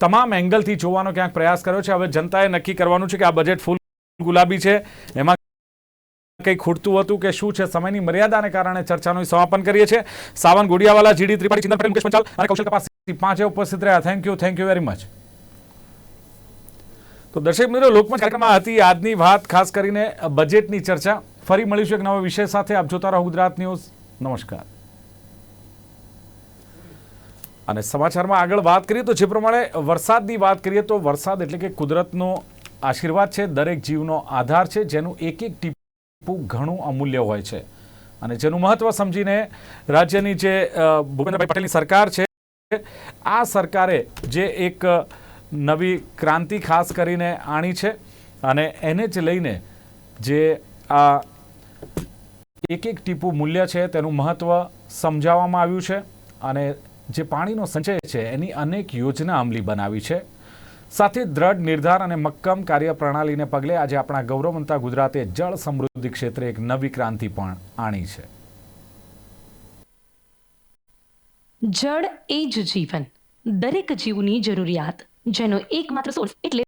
તમામ એંગલથી જોવાનો ક્યાંક પ્રયાસ કર્યો છે. હવે જનતાએ નક્કી કરવાનું છે કે આ બજેટ ફૂલ ગુલાબી છે, એમાં કંઈ ખૂટતું હતું કે શું છે. સમયની મર્યાદાને કારણે ચર્ચાનું સમાપન કરીએ છીએ. સાવન ગોડિયાવાલા, જીડી ત્રિપાઠી, ચિંતન પટેલ, મુકેશ પંચાલ અને કૌશલ કપાસી પાંચે ઉપસ્થિત રહ્યા. Thank you very much. તો દર્શક મિત્રો, લોકમંચ કાર્યક્રમમાં હતી આજની વાત, ખાસ કરીને બજેટની ચર્ચા. ફરી મળીશું એક નવા વિષય સાથે. આપ જોતા રહો ગુજરાત ન્યૂઝ. નમસ્કાર. અને સમાચારમાં આગળ વાત કરીએ તો જે પ્રમાણે વરસાદની વાત કરીએ તો વરસાદ એટલે કે કુદરતનો આશીર્વાદ છે, દરેક જીવનો આધાર છે, જેનું એક એક ટીપું ઘણું અમૂલ્ય હોય છે અને જેનું મહત્વ સમજીને રાજ્યની જે ભૂપેન્દ્રભાઈ પટેલની સરકાર છે, આ સરકારે જે એક નવી ક્રાંતિ ખાસ કરીને આણી છે અને એને જ લઈને જે આ એક એક ટીપું મૂલ્ય છે તેનું મહત્વ સમજાવવામાં આવ્યું છે અને જે પાણીનો સંચય છે એની અનેક યોજના અમલી બનાવી છે. સાથે દ્રઢ નિર્ધાર અને મક્કમ કાર્યપ્રણાલીને પગલે આજે આપણા ગૌરવવંતા ગુજરાતે જળ સમૃદ્ધિ ક્ષેત્રે એક નવી ક્રાંતિ પણ આણી છે. જળ એ જ જીવન, દરેક જીવની જરૂરિયાત, જેનો એકમાત્ર સોર્સ એટલે